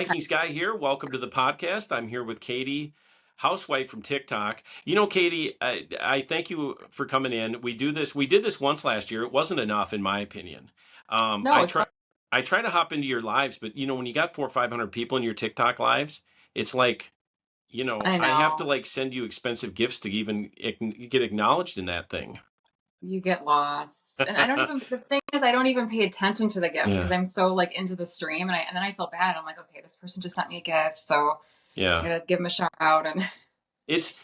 Okay. Vikings guy here. Welcome to the podcast. I'm here with Katie, housewife from TikTok. Katie, I thank you for coming in. We did this once last year. It wasn't enough, in my opinion. No, I it's fun. try, I try to hop into your lives, but when you got 400 or 500 people in your TikTok lives, it's like, I I have to know. like send you expensive gifts to even get acknowledged in that thing. You get lost. And the thing is, I don't even pay attention to the gifts because Yeah, I'm so like into the stream and then I feel bad. I'm like, okay, this person just sent me a gift. So I yeah. gotta give them a shout out. And It's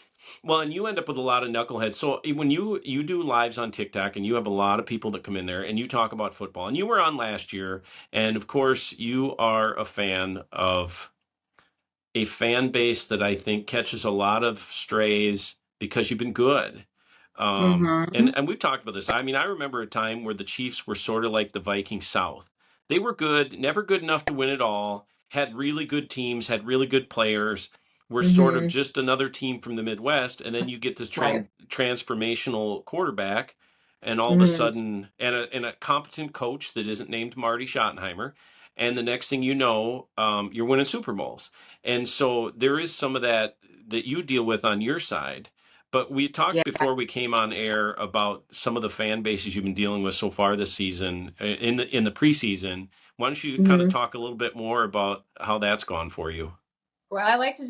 well, and you end up with a lot of knuckleheads. So when you do lives on TikTok and you have a lot of people that come in there and you talk about football, and you were on last year, and of course you are a fan of a fan base that I think catches a lot of strays because you've been good. hmm And we've talked about this. I mean, I remember a time where the Chiefs were sort of like the Vikings South. They were good, never good enough to win it all, had really good teams, had really good players, were sort of hmm just another team from the Midwest. And then you get this Right. transformational quarterback, and all of a hmm sudden, and a competent coach that isn't named Marty Schottenheimer. And the next thing you know, you're winning Super Bowls. And so there is some of that you deal with on your side. But we talked Yeah. before we came on air about some of the fan bases you've been dealing with so far this season, in the preseason. Why don't you kind of hmm talk a little bit more about how that's gone for you? Well, I like to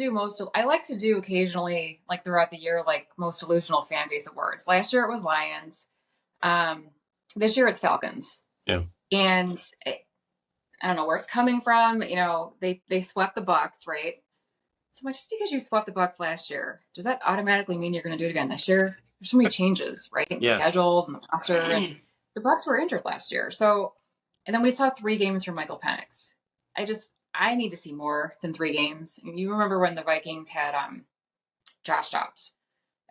do occasionally, like throughout the year, like most delusional fan base awards. Last year it was Lions. Um, this year it's Falcons. Yeah. And I don't know where it's coming from. They swept the Bucks, right? So much just because you swept the Bucks last year, does that automatically mean you're going to do it again this year? There's so many changes, right? Yeah. Schedules and the roster, and the Bucks were injured last year. So, and then we saw 3 games from Michael Penix. I need to see more than 3 games. You remember when the Vikings had Josh Dobbs?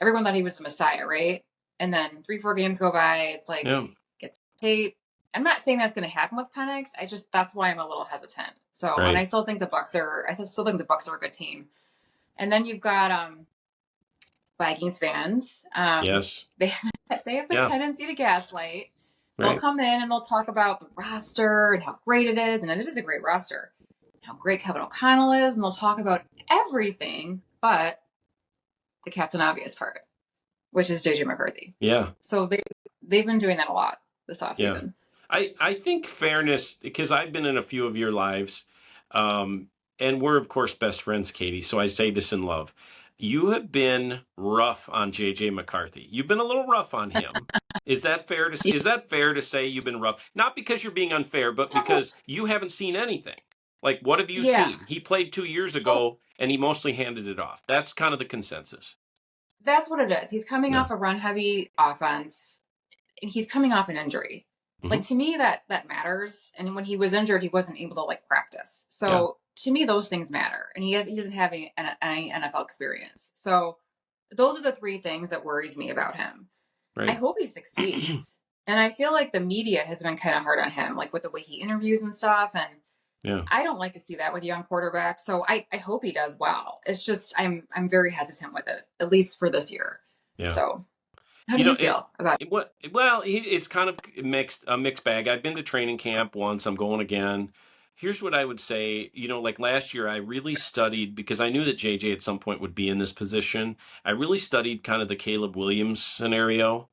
Everyone thought he was the Messiah, right? And then 3, 4 games go by. It's like Yeah. gets tape. I'm not saying that's going to happen with Penix. That's why I'm a little hesitant. So, and I Right. still think I still think the Bucks are a good team. And then you've got Vikings fans. Yes. They they have the Yeah. tendency to gaslight. They'll Right. come in and they'll talk about the roster and how great it is, and it is a great roster. How great Kevin O'Connell is, and they'll talk about everything but the Captain Obvious part, which is JJ McCarthy. Yeah. So they've been doing that a lot this Yeah. offseason. I think fairness, because I've been in a few of your lives, and we're of course best friends, Katie. So I say this in love. You have been rough on JJ McCarthy. You've been a little rough on him. Is that fair to say you've been rough? Not because you're being unfair, but because you haven't seen anything. Like, what have you Yeah. seen? He played 2 years Oh, ago and he mostly handed it off. That's kind of the consensus. that's what it is. He's coming Yeah. off a run heavy offense, and he's coming off an injury. Hmm. Like, to me, that matters. And when he was injured, he wasn't able to like practice. Yeah. So to me, those things matter. And he doesn't have any NFL experience. So those are the 3 things that worries me about him. I Right. hope he succeeds. And I feel like the media has been kind of hard on him, like with the way he interviews and stuff. And Yeah. I don't like to see that with young quarterbacks. So I hope he does well. It's just I'm very hesitant with it, at least for this year. Yeah. So how do you feel about it? It's kind of a mixed bag. I've been to training camp once. I'm going again. Here's what I would say. Like last year, I really studied because I knew that JJ at some point would be in this position. I really studied kind of the Caleb Williams scenario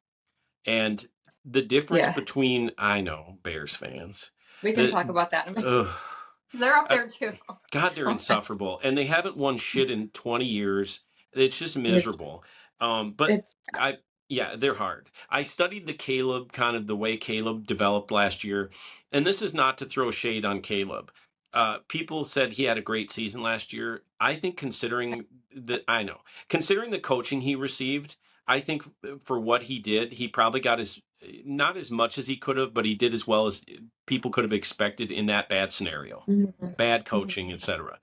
and the difference Yeah, between, I know, Bears fans. we can The, talk about that. ugh, They're up I, there too. God, they're insufferable. And they haven't won shit in 20 years. It's just It's miserable. But it's I, yeah, they're hard. I studied the Caleb, kind of the way Caleb developed last year. And this is not to throw shade on Caleb. People said he had a great season last year. I think considering the coaching he received, I think for what he did, he probably got not as much as he could have, but he did as well as people could have expected in that bad scenario, Mhm. bad coaching, etc.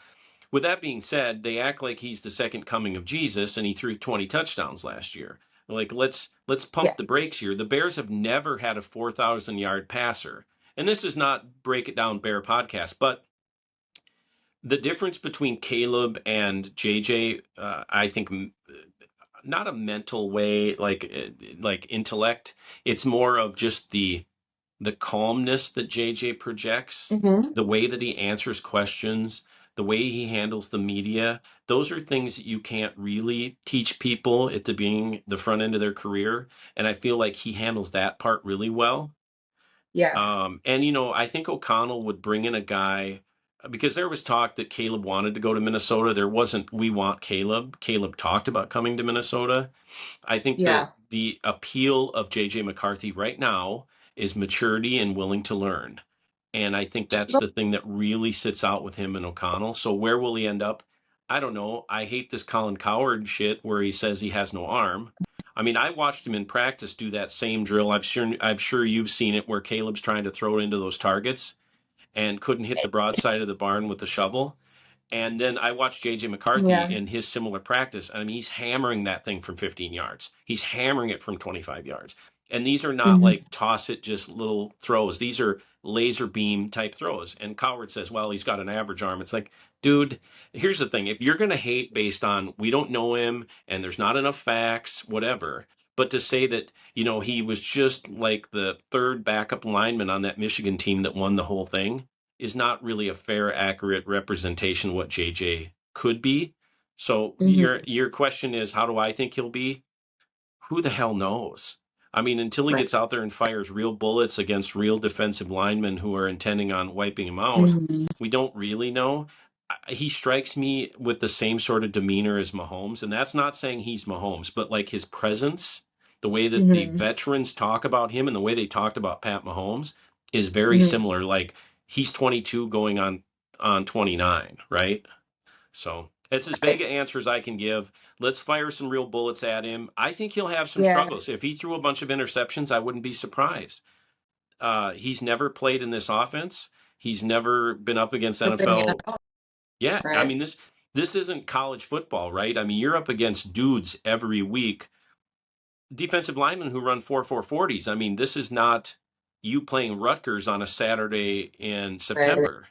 With that being said, they act like he's the second coming of Jesus, and he threw 20 touchdowns last year. Like, let's Yeah. pump the brakes here. The Bears have never had a 4,000-yard passer, and this is not break it down Bear podcast, but the difference between Caleb and JJ, I think, not a mental way, like intellect. It's more of just the calmness that JJ projects, hmm the way that he answers questions, the way he handles the media, those are things that you can't really teach people at the front end of their career. And I feel like he handles that part really well. Yeah. And I think O'Connell would bring in a guy because there was talk that Caleb wanted to go to Minnesota. There wasn't, we want Caleb. Caleb talked about coming to Minnesota. I think that Yeah. the appeal of JJ McCarthy right now is maturity and willing to learn. And I think that's the thing that really sits out with him and O'Connell. So where will he end up? I don't know. I hate this Colin Cowherd shit where he says he has no arm. I mean, I watched him in practice do that same drill. I'm sure you've seen it where Caleb's trying to throw it into those targets and couldn't hit the broadside of the barn with the shovel. And then I watched JJ McCarthy Yeah. in his similar practice. I mean, he's hammering that thing from 15 yards. He's hammering it from 25 yards. And these are not Mhm. like toss it, just little throws. These are laser beam type throws. And Coward says, well, he's got an average arm. It's like, dude, here's the thing. If you're going to hate based on we don't know him and there's not enough facts, whatever, but to say that, he was just like the third backup lineman on that Michigan team that won the whole thing is not really a fair, accurate representation of what JJ could be. So Mhm. your question is, how do I think he'll be? Who the hell knows? I mean, until he Right. gets out there and fires real bullets against real defensive linemen who are intending on wiping him out, Mhm. we don't really know. He strikes me with the same sort of demeanor as Mahomes, and that's not saying he's Mahomes, but like his presence, the way that the Mhm. veterans talk about him and the way they talked about Pat Mahomes is very Mhm. similar. Like he's 22 going on 29, right? So it's as vague Right. an answer as I can give. Let's fire some real bullets at him. I think he'll have some Yeah. struggles. If he threw a bunch of interceptions, I wouldn't be surprised. He's never played in this offense. He's never been up against But then the NFL. NFL, Yeah, I right. mean this isn't college football, right? I mean you're up against dudes every week, defensive linemen who run 4.40s. I mean this is not you playing Rutgers on a Saturday in Right. September.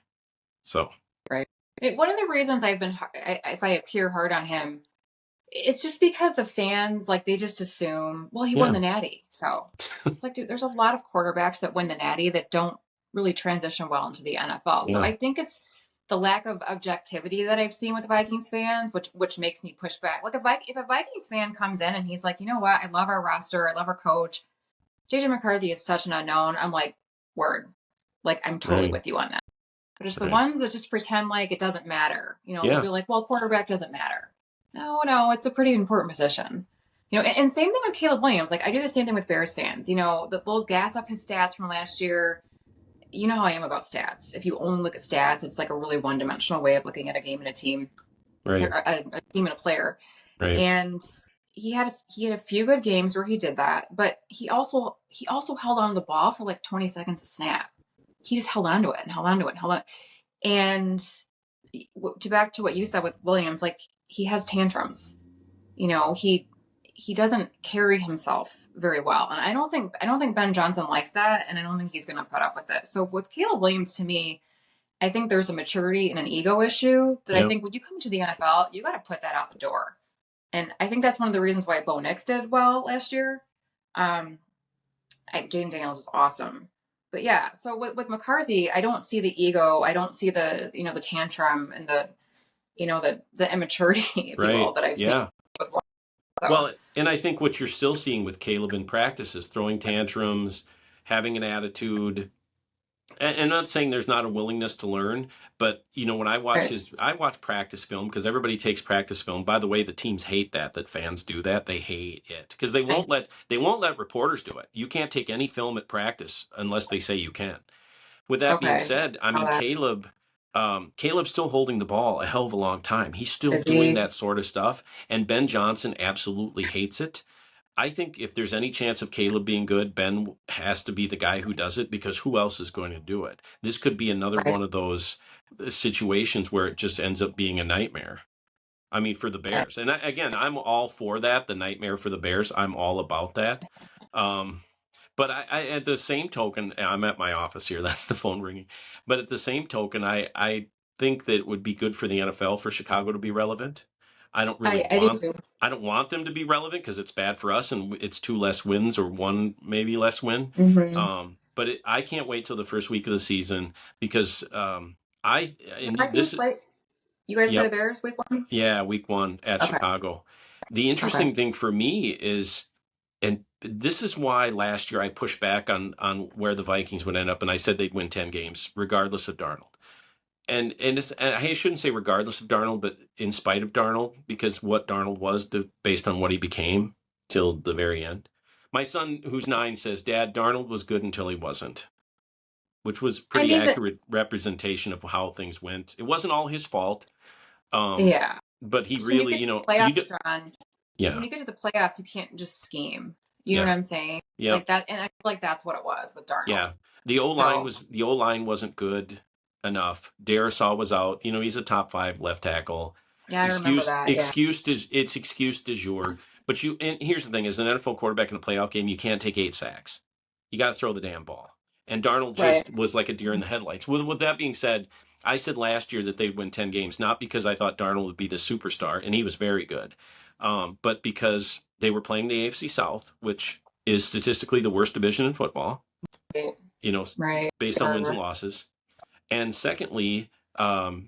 So Right. One of the reasons I've been, if I appear hard on him, it's just because the fans, like, they just assume, well, he won yeah, the Natty. So it's like, dude, there's a lot of quarterbacks that win the Natty that don't really transition well into the NFL. So yeah, I think it's the lack of objectivity that I've seen with Vikings fans, which makes me push back. Like, if a Vikings fan comes in and he's like, you know what, I love our roster, I love our coach, JJ McCarthy is such an unknown. I'm like, word, like, I'm totally right, with you on that. But it's the right, ones that just pretend like it doesn't matter. They'll yeah, be like, well, quarterback doesn't matter. No, no, it's a pretty important position. And same thing with Caleb Williams. Like, I do the same thing with Bears fans. They'll gas up his stats from last year. You know how I am about stats. If you only look at stats, it's like a really one-dimensional way of looking at a game and a team, or right, a team and a player. right. And he had a few good games where he did that, but he also held on to the ball for like 20 seconds a snap. He just held on to it and held on to it and held on. And to back to what you said with Williams, like, he has tantrums. He doesn't carry himself very well, and I don't think Ben Johnson likes that, and I don't think he's going to put up with it. So with Caleb Williams, to me, I think there's a maturity and an ego issue that I Yeah. think when you come to the NFL, you got to put that out the door. And I think that's one of the reasons why Bo Nix did well last year. Um, Jaden Daniels was awesome. But yeah, so with McCarthy, I don't see the ego. I don't see the tantrum and the immaturity, if you will, Right. that I've seen Yeah. with Williams. So Well, and I think what you're still seeing with Caleb in practice is throwing tantrums, having an attitude. And not saying there's not a willingness to learn, but when right. I watch practice film because everybody takes practice film. By the way, the teams hate that fans do that. They hate it because I, they won't let reporters do it. You can't take any film at practice unless they say you can. With that being okay. said, I How mean that Caleb's still holding the ball a hell of a long time. He's still is doing he? that sort of stuff, and Ben Johnson absolutely hates it. I think if there's any chance of Caleb being good, Ben has to be the guy who does it because who else is going to do it? This could be another Right. one of those situations where it just ends up being a nightmare. I mean, for the Right. Bears. And again, I'm all for that. The nightmare for the Bears. I'm all about that. Um, but at the same token, I'm at my office here. That's the phone ringing. But at the same token, I think that it would be good for the NFL for Chicago to be relevant. I don't really I do want too. I don't want them to be relevant because it's bad for us and it's two less wins or one maybe less win. Mm-hmm. But I can't wait till the first week of the season because I The and Vikings this play. You guys play Yep. the Bears week 1? Yeah, week 1 at Okay. Chicago. The interesting thing for me is, and this is why last year I pushed back on where the Vikings would end up, and I said they'd win 10 games regardless of Darnold. And I shouldn't say regardless of Darnold, but in spite of Darnold, because what Darnold was based on what he became till the very end. My son, who's 9, says, "Dad, Darnold was good until he wasn't," which was pretty accurate representation of how things went. It wasn't all his fault. Yeah. But he Just really, when you get playoffs, John, when you get to the playoffs, you can't just scheme. You know what I'm saying? Yeah. Like that, and I feel like that's what it was with Darnold. Yeah. The O-line wasn't good enough. Darisaw was out. He's a top 5 left tackle. Yeah, I remember that. Excuse du jour. But and here's the thing: as an NFL quarterback in a playoff game, you can't take 8 sacks. You got to throw the damn ball. And Darnold just was like a deer in the headlights. With that being said, I said last year that they'd win 10 games, not because I thought Darnold would be the superstar, and he was very good, but because they were playing the AFC South, which is statistically the worst division in football, based on wins and losses. And secondly,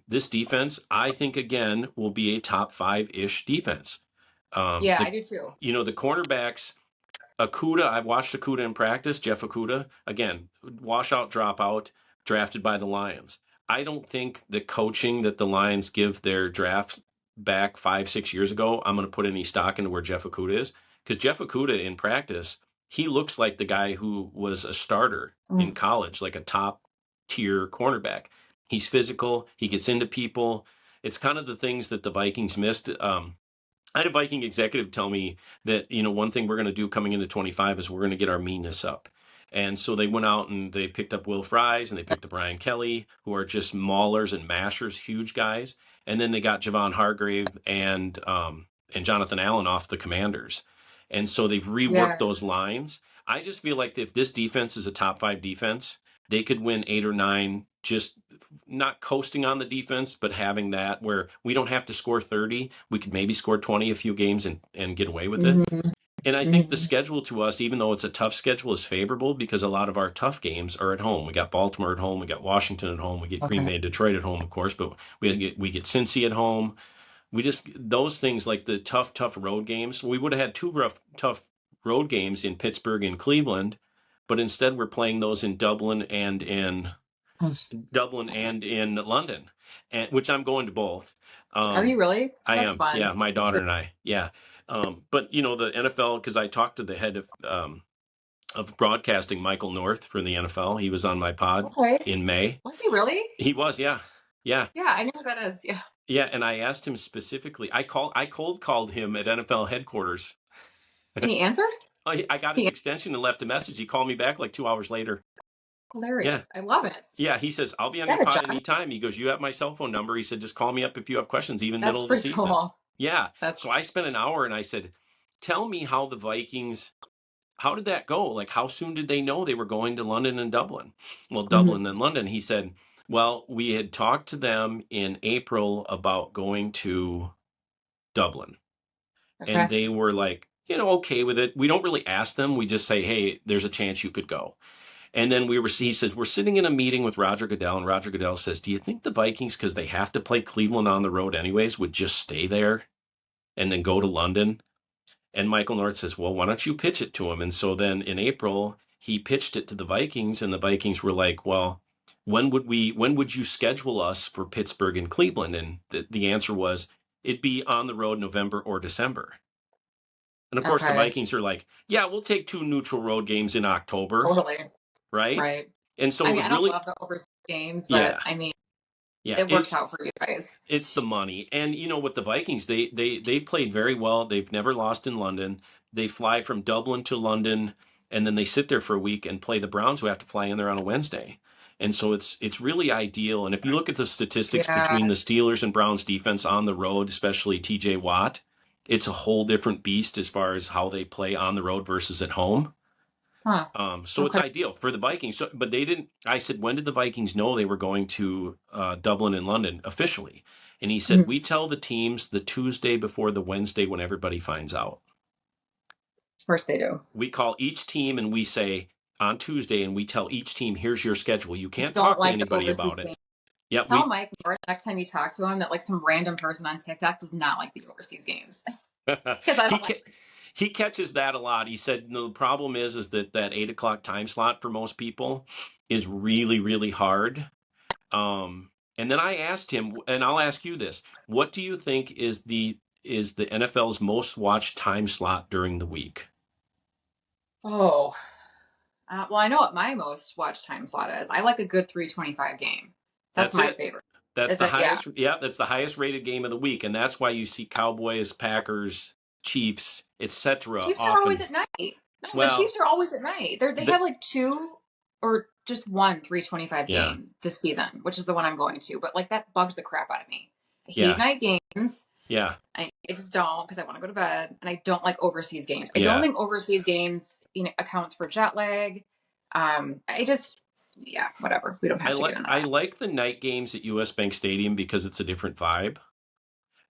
this defense, I think, again, will be a top 5-ish defense. I do too. The cornerbacks, Okudah, I've watched Okudah in practice, Jeff Okudah, again, washout, dropout, drafted by the Lions. I don't think the coaching that the Lions give their draft back 5-6 years ago, I'm going to put any stock into where Jeff Okudah is. Because Jeff Okudah in practice, he looks like the guy who was a starter in college, like a top tier cornerback. He's physical. He gets into people. It's kind of the things that the Vikings missed. I had a Viking executive tell me that, one thing we're going to do coming into 25 is we're going to get our meanness up. And so they went out and they picked up Will Fries and they picked up Ryan Kelly, who are just maulers and mashers, huge guys. And then they got Javon Hargrave and Jonathan Allen off the Commanders. And so they've reworked those lines. I just feel like if this defense is a top 5 defense, they could win 8 or 9, just not coasting on the defense, but having that where we don't have to score 30. We could maybe score 20 a few games and get away with it. And I think the schedule to us, even though it's a tough schedule, is favorable because a lot of our tough games are at home. We got Baltimore at home. We got Washington at home. We get Green Bay and Detroit at home, of course, but we get Cincy at home. Those things like the tough road games. We would have had 2 tough road games in Pittsburgh and Cleveland, but instead we're playing those in Dublin and in London, which I'm going to both. Are you really? That's I am. Fun. Yeah, my daughter and I. Yeah. But the NFL, because I talked to the head of broadcasting, Michael North, from the NFL. He was on my pod in May. Was he really? He was, yeah. Yeah. Yeah, I know who that is. Yeah. Yeah, and I asked him specifically. I cold called him at NFL headquarters. And he answered? I got his extension and left a message. He called me back like 2 hours later. Hilarious. Yeah. I love it. Yeah, he says, "I'll be on your pod anytime." He goes, "You have my cell phone number." He said, "Just call me up if you have questions, even middle of the season." Cool. Yeah. So I spent an hour and I said, "Tell me how the Vikings, how did that go? Like, how soon did they know they were going to London and Dublin?" Well, Dublin and London. He said, "Well, we had talked to them in April about going to Dublin. And they were like, okay with it. We don't really ask them. We just say, hey, there's a chance you could go." And then he says, we're sitting in a meeting with Roger Goodell, and Roger Goodell says, "Do you think the Vikings, because they have to play Cleveland on the road anyways, would just stay there and then go to London?" And Michael North says, "Well, why don't you pitch it to him?" And so then in April, he pitched it to the Vikings, and the Vikings were like, "Well, when would you schedule us for Pittsburgh and Cleveland?" And the answer was, it'd be on the road November or December. And of course, the Vikings are like, "Yeah, we'll take 2 neutral road games in October." Totally. Right. And so I it was don't really love the overseas games, but it works out for you guys. It's the money. And with the Vikings, they played very well. They've never lost in London. They fly from Dublin to London, and then they sit there for a week and play the Browns, who have to fly in there on a Wednesday. And so it's really ideal. And if you look at the statistics between the Steelers and Browns defense on the road, especially TJ Watt, it's a whole different beast as far as how they play on the road versus at home. So it's ideal for the Vikings. So, but they didn't. I said, "When did the Vikings know they were going to Dublin and London officially?" And he said, "We tell the teams the Tuesday before the Wednesday when everybody finds out." Of course they do. We call each team and we say on Tuesday, and we tell each team, "Here's your schedule. You can't talk to anybody about it." Yeah, Tell Mike North next time you talk to him that like some random person on TikTok does not like the overseas games because I he don't like. he catches that a lot. He said no, the problem is that 8 o'clock time slot for most people is really really hard. And then I asked him, and I'll ask you this: what do you think is the NFL's most watched time slot during the week? Oh, well, I know what my most watched time slot is. I like a good 3:25 game. That's That's my it. favorite. That's Is the it? Yeah. highest. Yeah, that's the highest rated game of the week, and that's why you see Cowboys, Packers, Chiefs, etc. Chiefs are always often. at night. No, the Well, Chiefs are always at night. They the, have like two or just one 3:25 yeah, game this season, which is the one I'm going to. But like that bugs the crap out of me. I hate yeah, night games. yeah, I just don't because I want to go to bed, and I don't like overseas games. I don't yeah. think overseas games accounts for jet lag. I just yeah, whatever. We don't have to get into I that. like the night games at US Bank Stadium because it's a different vibe.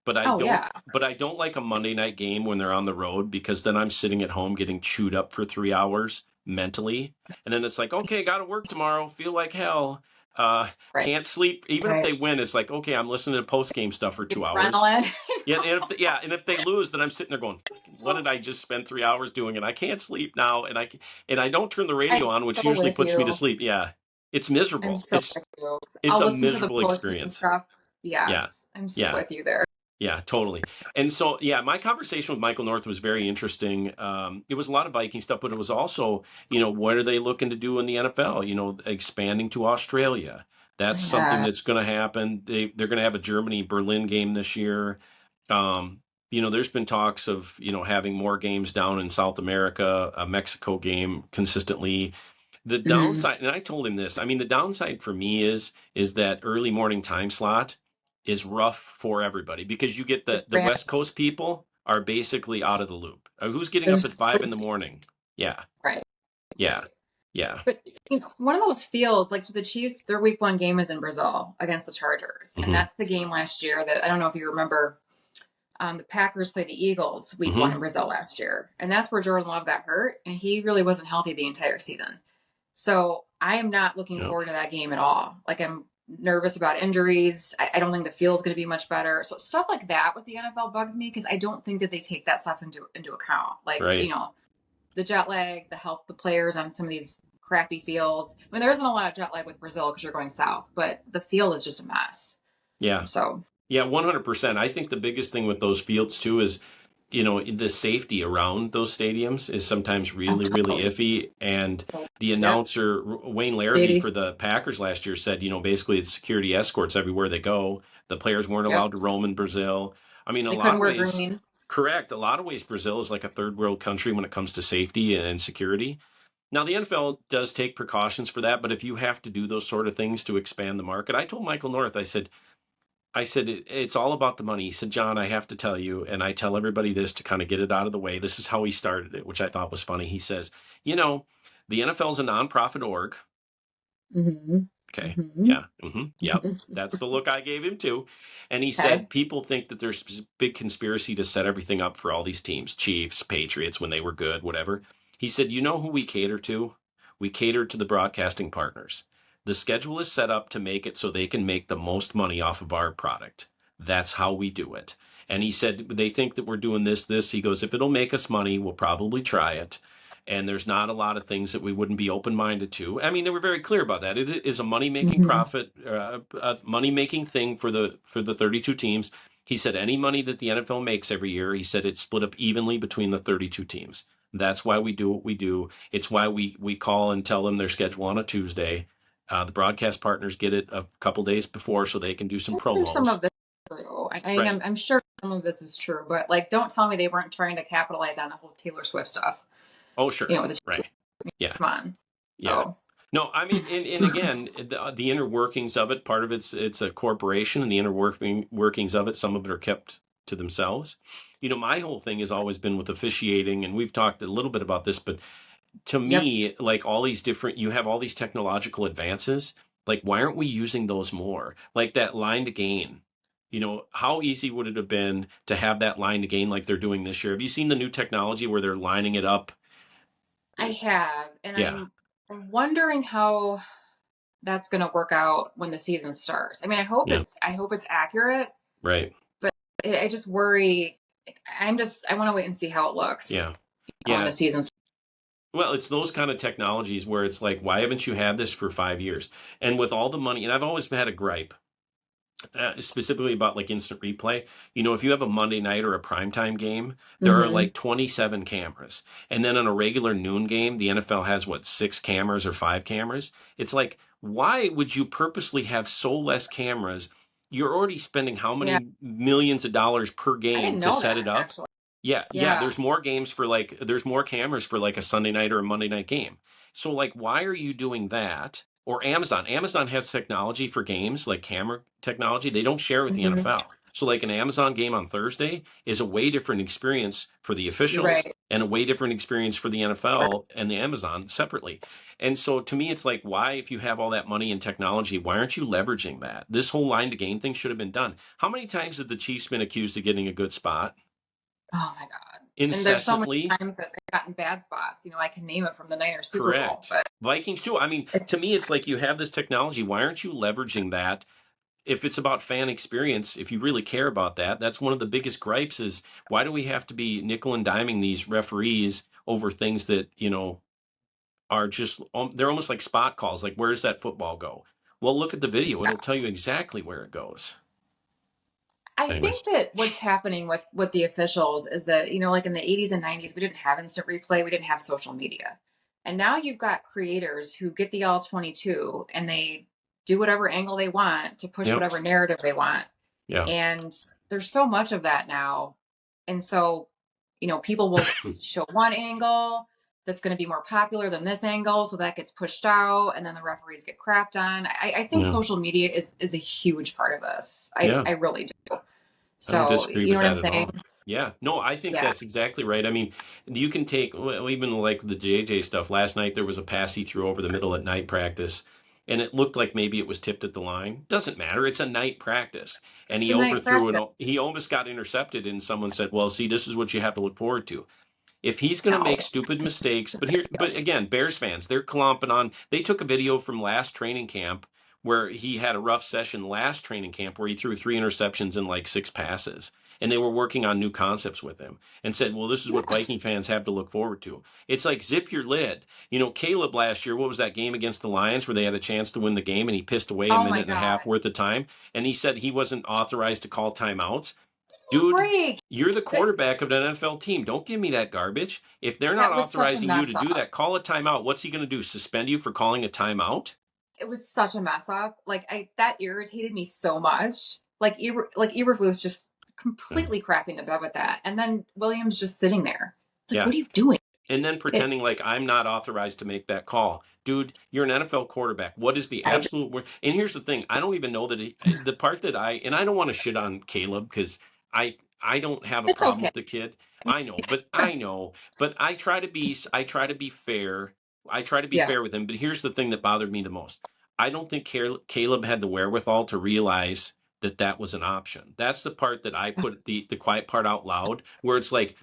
Oh yeah, But I don't like a Monday night game when they're on the road because then I'm sitting at home getting chewed up for 3 hours mentally. And then it's like, okay, got to work tomorrow. Feel like hell. right, Can't sleep. Even if right. they win, it's like, okay, I'm listening to post game stuff for 2 hours. Adrenaline. Yeah, and if they lose, then I'm sitting there going, what did I just spend 3 hours doing? And I can't sleep now. And I don't turn the I'm radio on, which so usually with puts me to you. sleep. Yeah, it's I'm miserable. so with you. It's I'll a listen to the miserable post game experience. stuff. Yeah, Yes, I'm so yeah. with you there. Yeah, totally. And so, yeah, my conversation with Michael North was very interesting. It was a lot of Viking stuff, but it was also, what are they looking to do in the NFL? Expanding to Australia. That's something Yeah. that's going to happen. They're going to have a Germany Berlin game this year. There's been talks of, having more games down in South America, a Mexico game consistently. The Mm-hmm. downside, and I told him this, I mean, the downside for me is that early morning time slot is rough for everybody because you get the West Coast people are basically out of the loop. Who's getting up There's at 5 in the morning? Yeah, right, yeah, right. yeah. But one of those feels like so the Chiefs, their week one game is in Brazil against the Chargers. And Hmm. that's the game last year that I don't know if you remember. The Packers played the Eagles week one Hmm. in Brazil last year. And that's where Jordan Love got hurt. And he really wasn't healthy the entire season. So I am not looking Yeah, forward to that game at all. Like I'm nervous about injuries. I don't think the feel is going to be much better. So stuff like that with the NFL bugs me because I don't think that they take that stuff into account. Like, right. the jet lag, the health, the players on some of these crappy fields. I mean, there isn't a lot of jet lag with Brazil because you're going south, but the field is just a mess. Yeah, So, yeah, 100%. I think the biggest thing with those fields too is, the safety around those stadiums is sometimes really, really absolutely. iffy. And the Yep. announcer, Wayne Larrivee Katie. for the Packers last year said, basically it's security escorts everywhere they go. The players weren't Yep. allowed to roam in Brazil. I mean, a They lot couldn't of wear ways, green. correct. A lot of ways, Brazil is like a third world country when it comes to safety and security. Now, the NFL does take precautions for that, but if you have to do those sort of things to expand the market, I told Michael North, I said it's all about the money. He said, John, I have to tell you, and I tell everybody this to kind of get it out of the way. This is how he started it, which I thought was funny. He says, the NFL is a nonprofit org. Mm-hmm. Okay. Mm-hmm. Yeah. Yep. That's the look I gave him too. And he Okay. said people think that there's a big conspiracy to set everything up for all these teams, Chiefs, Patriots, when they were good, whatever. He said, you know who we cater to? We cater to the broadcasting partners. The schedule is set up to make it so they can make the most money off of our product. That's how we do it. And he said, they think that we're doing this. He goes, if it'll make us money, we'll probably try it. And there's not a lot of things that we wouldn't be open-minded to. I mean, they were very clear about that. It is a money-making Mm-hmm. profit, a money-making thing for the 32 teams. He said any money that the NFL makes every year, he said it's split up evenly between the 32 teams. That's why we do what we do. It's why we call and tell them their schedule on a Tuesday. The broadcast partners get it a couple days before so they can do some I think some promos. of this is true. Right. I'm sure some of this is true, but like, don't tell me they weren't trying to capitalize on the whole Taylor Swift stuff. Oh, sure. With the Right. Yeah. come on. Yeah. So, No, I mean, and again, the inner workings of it, part of it's a corporation, and the inner workings of it, some of it are kept to themselves. My whole thing has always been with officiating, and we've talked a little bit about this, but to yep. me, like you have all these technological advances. Like, why aren't we using those more? Like that line to gain. How easy would it have been to have that line to gain like they're doing this year? Have you seen the new technology where they're lining it up? I have, and Yeah. I'm wondering how. that's going to work out when the season starts. I mean, I hope Yeah. it's accurate, Right. but I just worry. I want to wait and see how it looks. Yeah. When Yeah. the season starts. Well, it's those kind of technologies where it's like, why haven't you had this for 5 years? And with all the money, and I've always had a gripe, specifically about like instant replay. If you have a Monday night or a primetime game, there are like 27 cameras. And then on a regular noon game, the NFL has what, 6 cameras or 5 cameras? It's like, why would you purposely have so less cameras? You're already spending how Yeah, many millions of dollars per I game didn't to know set that it up? actually. Yeah, yeah, Yeah, there's more games for like there's more cameras for like a Sunday night or a Monday night game. So like why are you doing that? Or Amazon. Amazon has technology for games, like camera technology. They don't share with the NFL. So like an Amazon game on Thursday is a way different experience for the you're officials right. and a way different experience for the NFL and the Amazon separately. And so to me it's like, why, if you have all that money and technology, why aren't you leveraging that? This whole line to game thing should have been done. How many times have the Chiefs been accused of getting a good spot? Oh my God. And there's so many Incessantly. times that they've gotten bad spots. I can name it from the Niners Super Bowl, Correct. but Vikings too. I mean, it's to me, it's like you have this technology. Why aren't you leveraging that? If it's about fan experience, if you really care about that, that's one of the biggest gripes is, why do we have to be nickel and diming these referees over things that, are just, they're almost like spot calls. Like, where's that football go? Well, look at the video. It'll tell you exactly where it goes. I Anyways. think that what's happening with the officials is that, like in the 80s and 90s, we didn't have instant replay, we didn't have social media. And now you've got creators who get the all 22 and they do whatever angle they want to push Yep. whatever narrative they want. Yeah. And there's so much of that now. And so, people will show one angle that's going to be more popular than this angle. So that gets pushed out and then the referees get crapped on. I think Yeah. social media is a huge part of this. Yeah. I really do. I don't So, disagree you know with what I'm that at saying? all. Yeah, no, I think Yeah. that's exactly right. I mean, you can take, well, even like the JJ stuff. Last night there was a pass he threw over the middle at night practice, and it looked like maybe it was tipped at the line. Doesn't matter. It's a night practice, and he The night overthrew practice. it. He almost got intercepted, and someone said, "Well, see, this is what you have to look forward to." If he's going to No. make stupid mistakes, but Yes. again, Bears fans, they're clomping on. They took a video from last training camp where he had a rough session last training camp where he threw 3 interceptions and like 6 passes. And they were working on new concepts with him and said, well, this is what Yeah. Viking fans have to look forward to. It's like, zip your lid. Caleb last year, what was that game against the Lions where they had a chance to win the game and he pissed away a Oh my minute and a half God. worth of time? And he said he wasn't authorized to call timeouts. Dude, Break. you're the quarterback of an NFL team. Don't give me that garbage. If they're not That was such a authorizing you mess to do up. that, call a timeout. What's he going to do? Suspend you for calling a timeout? It was such a mess up. That irritated me so much. Eberflus just Yeah. completely crapping the bed with that. And then Williams just sitting there. It's like, Yeah. what are you doing? And then pretending like I'm not authorized to make that call. Dude, you're an NFL quarterback. What is the absolute word? And here's the thing. I don't even know that the part that and I don't want to shit on Caleb because I don't have a It's problem okay. with the kid. I know, but I try to be fair. I try to be Yeah. fair with him, but here's the thing that bothered me the most. I don't think Caleb had the wherewithal to realize that that was an option. That's the part that I put the quiet part out loud, where it's like,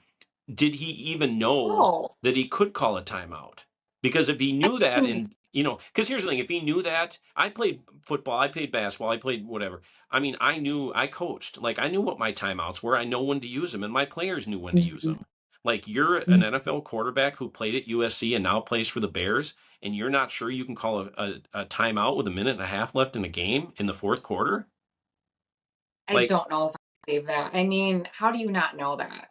did he even know Oh, that he could call a timeout? Because if he I knew that, mean, and because here's the thing, if he knew that, I played football, I played basketball, I played whatever. I mean, I coached, like I knew what my timeouts were. I know when to use them, and my players knew when to use them. Like, you're an NFL quarterback who played at USC and now plays for the Bears, and you're not sure you can call a timeout with a minute and a half left in a game in the fourth quarter? I Like, don't know if I believe that. I mean, how do you not know that?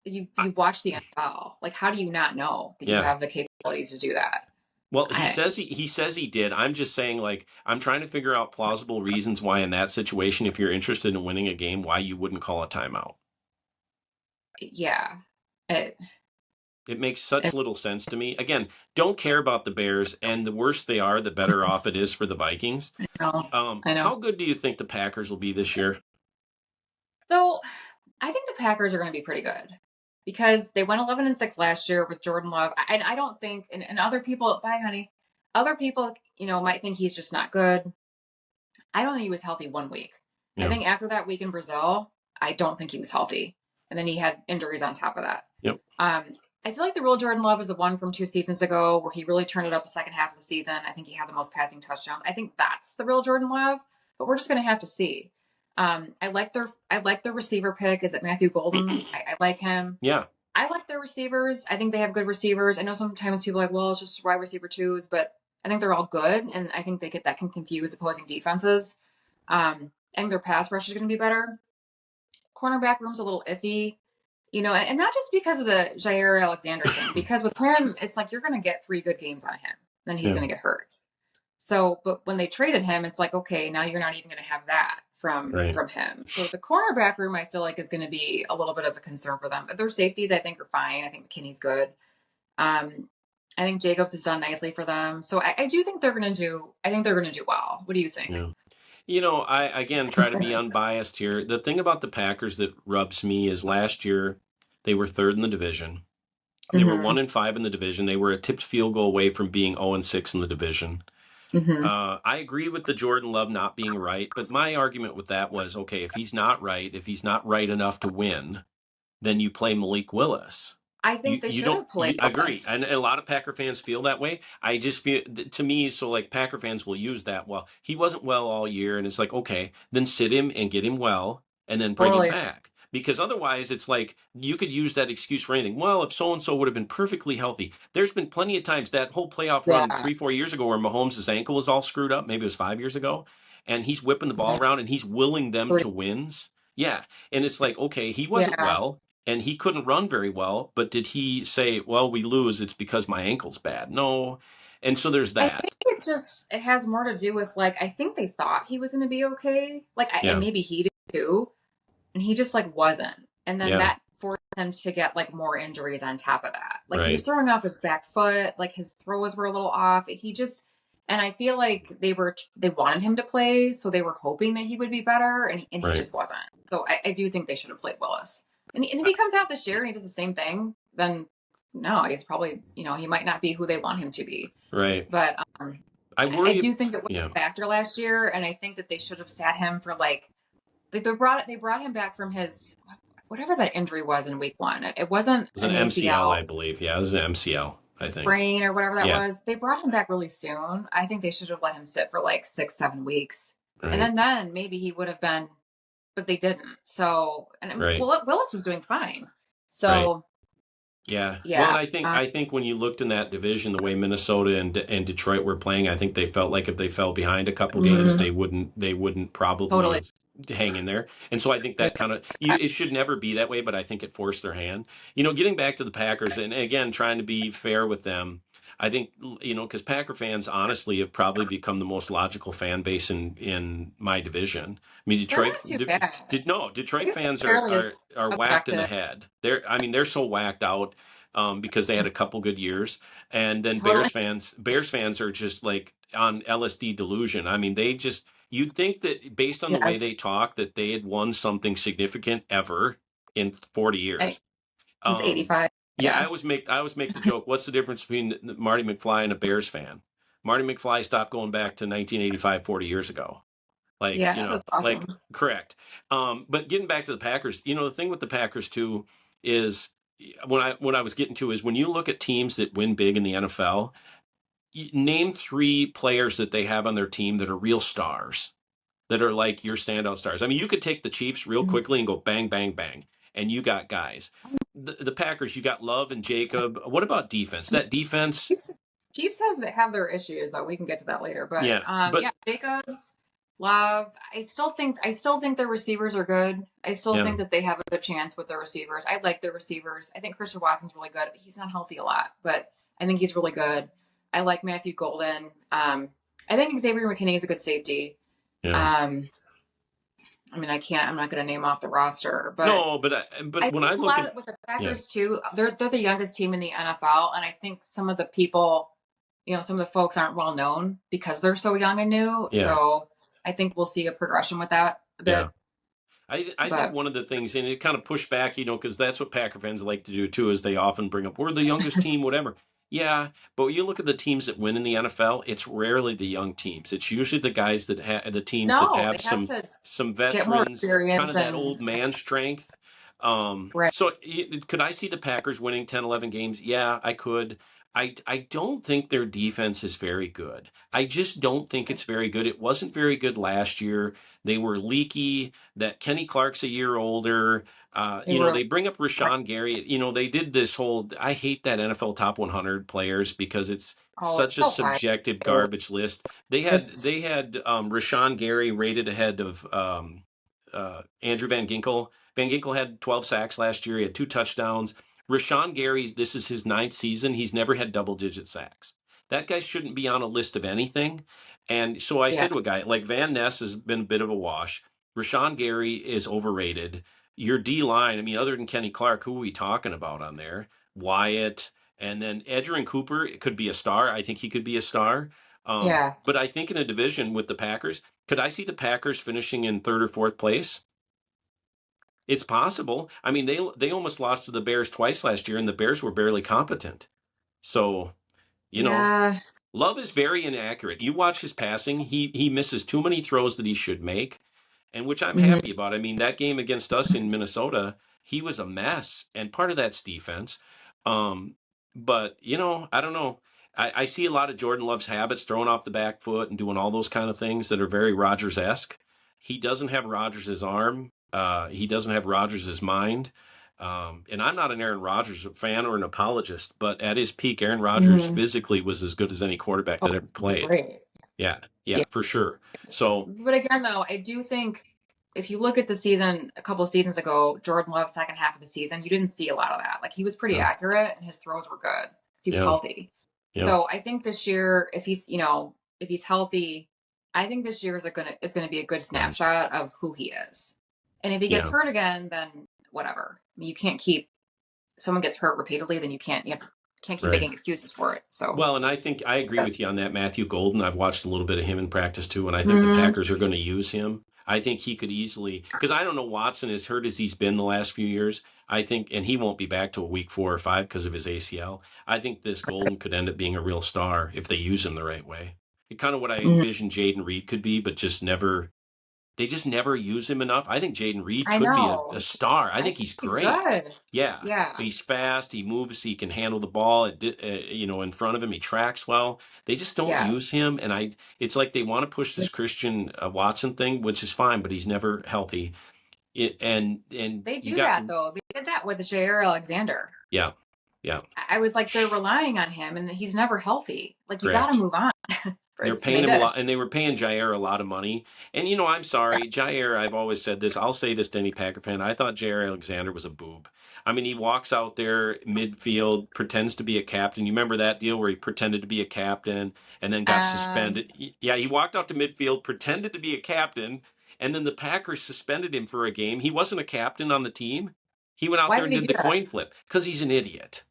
You've watched the NFL. Like, how do you not know that you yeah. have the capabilities to do that? Well, he I, says he says he did. I'm just saying, like, I'm trying to figure out plausible reasons why in that situation, if you're interested in winning a game, why you wouldn't call a timeout. yeah. It, It makes such little sense to me. Again, don't care about the Bears, and the worse they are, the better off it is for the Vikings. I know. How good do you think the Packers will be this year? So I think the Packers are going to be pretty good because they went 11-6 last year with Jordan Love. And I don't think, and other people, bye, honey, other people, might think he's just not good. I don't think he was healthy 1 week. I Yeah. think after that week in Brazil, I don't think he was healthy. And then he had injuries on top of that. Yep. I feel like the real Jordan Love is the one from 2 seasons ago where he really turned it up the second half of the season. I think he had the most passing touchdowns. I think that's the real Jordan Love, but we're just going to have to see. I like their receiver pick. Is it Matthew Golden? I like him. Yeah. I like their receivers. I think they have good receivers. I know sometimes people are like, well, it's just wide receiver twos, but I think they're all good, and I think that can confuse opposing defenses. I think their pass rush is going to be better. Cornerback room's a little iffy, and not just because of the Jair Alexander thing, because with him, it's like you're going to get 3 good games on him, then he's going to get hurt. So, but when they traded him, it's like, okay, now you're not even going to have that from him. So the cornerback room, I feel like, is going to be a little bit of a concern for them. But their safeties, I think, are fine. I think McKinney's good. I think Jacobs has done nicely for them. So I do think they're going to do. I think they're going to do well. What do you think? Yeah. I again try to be unbiased here. The thing about the Packers that rubs me is last year they were 3rd in the division. They were 1-5 in the division. They were a tipped field goal away from being 0-6 in the division. I agree with the Jordan Love not being right, but my argument with that was, okay, if he's not right enough to win, then you play Malik Willis. I think they should have played I agree. And a lot of Packer fans feel that way. I just feel, to me, so like Packer fans will use that. Well, he wasn't well all year. And it's like, okay, then sit him and get him well and then bring him back. Because otherwise, it's like you could use that excuse for anything. Well, if so-and-so would have been perfectly healthy. There's been plenty of times that whole playoff run 3-4 years ago where Mahomes' ankle was all screwed up. Maybe it was 5 years ago. And he's whipping the ball around and he's willing them to wins. Yeah. And it's like, okay, he wasn't well and he couldn't run very well. But did he say, well, we lose, it's because my ankle's bad? No. And so there's that. I think it has more to do with, like, I think they thought he was going to be okay. Like, and maybe he did too. And he just, like, wasn't. And then that forced him to get, like, more injuries on top of that. Like, he was throwing off his back foot. Like, his throws were a little off. And I feel like they wanted him to play, so they were hoping that he would be better, and he just wasn't. So I do think they should have played Willis. And if he comes out this year and he does the same thing, then no, he's probably, he might not be who they want him to be. Right. But I do think it was a factor last year, and I think that they should have sat him for, like they brought him back from his whatever that injury was in week 1. It wasn't an MCL, I believe. Yeah, it was an MCL, I think. Sprain or whatever that was. They brought him back really soon. I think they should have let him sit for like 6-7 weeks. Right. And then maybe he would have been, but they didn't. So, and Willis was doing fine. So, yeah. Well, I think when you looked in that division, the way Minnesota and Detroit were playing, I think they felt like if they fell behind a couple games, they wouldn't probably hang in there. And so I think that kind of, it should never be that way, but I think it forced their hand. Getting back to the Packers, and again, trying to be fair with them, I think, because Packer fans honestly have probably become the most logical fan base in my division. I mean, Detroit fans are whacked in the head. They're so whacked out because they had a couple good years. And then Bears fans are just like on LSD delusion. I mean, you'd think that based on the way they talk that they had won something significant ever in 40 years. It's 85. Yeah, I always make the joke. What's the difference between Marty McFly and a Bears fan? Marty McFly stopped going back to 1985, 40 years ago. That's awesome. Correct. But getting back to the Packers, the thing with the Packers too is what I was getting to is when you look at teams that win big in the NFL, name 3 players that they have on their team that are real stars, that are like your standout stars. I mean, you could take the Chiefs real quickly and go bang, bang, bang, and you got guys. The Packers, you got Love and Jacob. What about defense? That defense. Chiefs have their issues, though. We can get to that later. But Jacobs, Love. I still think their receivers are good. I still think that they have a good chance with their receivers. I like their receivers. I think Christian Watson's really good. He's not healthy a lot, but I think he's really good. I like Matthew Golden. I think Xavier McKinney is a good safety. Yeah. I'm not going to name off the roster, but no, but when I look at with the Packers too, they're the youngest team in the NFL, and I think some of the people, some of the folks aren't well known because they're so young and new. Yeah. So I think we'll see a progression with that a bit. Yeah. I think one of the things, and it kind of pushed back, because that's what Packer fans like to do too, is they often bring up, we're the youngest team, whatever. Yeah, but when you look at the teams that win in the NFL, it's rarely the young teams. It's usually the guys that have some veterans, kind of that old man strength. Right. So could I see the Packers winning 10, 11 games? Yeah, I could. I don't think their defense is very good. I just don't think it's very good. It wasn't very good last year. They were leaky. That Kenny Clark's a year older. They were They bring up right. Rashawn Gary. They did this whole. I hate that NFL top 100 players because it's Oh, it's such a so high. subjective garbage list. They had It's they had Rashawn Gary rated ahead of Andrew Van Ginkel. Van Ginkel had 12 sacks last year. He had 2 touchdowns. Rashawn Gary, this is his 9th season. He's never had double-digit sacks. That guy shouldn't be on a list of anything. And so I yeah, said to a guy, like Van Ness has been a bit of a wash. Rashawn Gary is overrated. Your D-line, I mean, other than Kenny Clark, who are we talking about on there? Wyatt, and then Edgerrin Cooper could be a star. I think he could be a star. yeah, But I think in a division with the Packers, could I see the Packers finishing in 3rd or 4th place? It's possible. I mean, they almost lost to the Bears twice last year, and the Bears were barely competent. So, you know, yeah. Love is very inaccurate. You watch his passing; he misses too many throws that he should make, and which I'm Mhm. happy about. I mean, that game against us in Minnesota, he was a mess, and part of that's defense. Um, but I don't know. I see a lot of Jordan Love's habits, throwing off the back foot and doing all those kind of things that are very Rodgers-esque. He doesn't have Rodgers' arm. He doesn't have Rodgers' mind. And I'm not an Aaron Rodgers fan or an apologist, but at his peak, Aaron Rodgers Mhm. physically was as good as any quarterback Oh, that ever played. great. Yeah, Yeah. yeah, for sure. So, But again, though, I do think if you look at the season a couple of seasons ago, Jordan Love's second half of the season, you didn't see a lot of that. Like he was pretty yeah, accurate and his throws were good. He was yeah, healthy. yeah, So I think this year, if he's healthy, I think this year is gonna be a good snapshot of who he is. And if he gets yeah. hurt again, then whatever. I mean, you can't keep someone gets hurt repeatedly, then can't keep Right. making excuses for it. So Well, and I think I agree yeah. with you on that. Matthew Golden, I've watched a little bit of him in practice too, and I think the Mhm. Packers are going to use him. I think he could easily, because I don't know Watson, as hurt as he's been the last few years. I think, and he won't be back till week 4 or 5 because of his ACL. I think this Golden could end up being a real star if they use him the right way. It kind of what I Mhm. envisioned Jaden Reed could be, but they just never use him enough. I think Jaden Reed I could be a know. star. I I think think he's he's great. good. Yeah. Yeah. He's fast. He moves. He can handle the ball. In front of him. He tracks well. They just don't use Yes. him. And it's like they want to push this Christian Watson thing, which is fine, but he's never healthy. And They you do got, that though. They did that with Jair Alexander. yeah, yeah, I was like, they're relying on him, and he's never healthy. Like, you got to correct. move on. They're And paying they him a did. lot, and they were paying Jair a lot of money. And I'm sorry, Jair. I've always said this. I'll say this to any Packer fan. I thought Jair Alexander was a boob. I mean, he walks out there midfield, pretends to be a captain. You remember that deal where he pretended to be a captain and then got Um, suspended? Yeah, he walked out to midfield, pretended to be a captain, and then the Packers suspended him for a game. He wasn't a captain on the team. He went out why there did and he did do the that? coin flip because he's an idiot.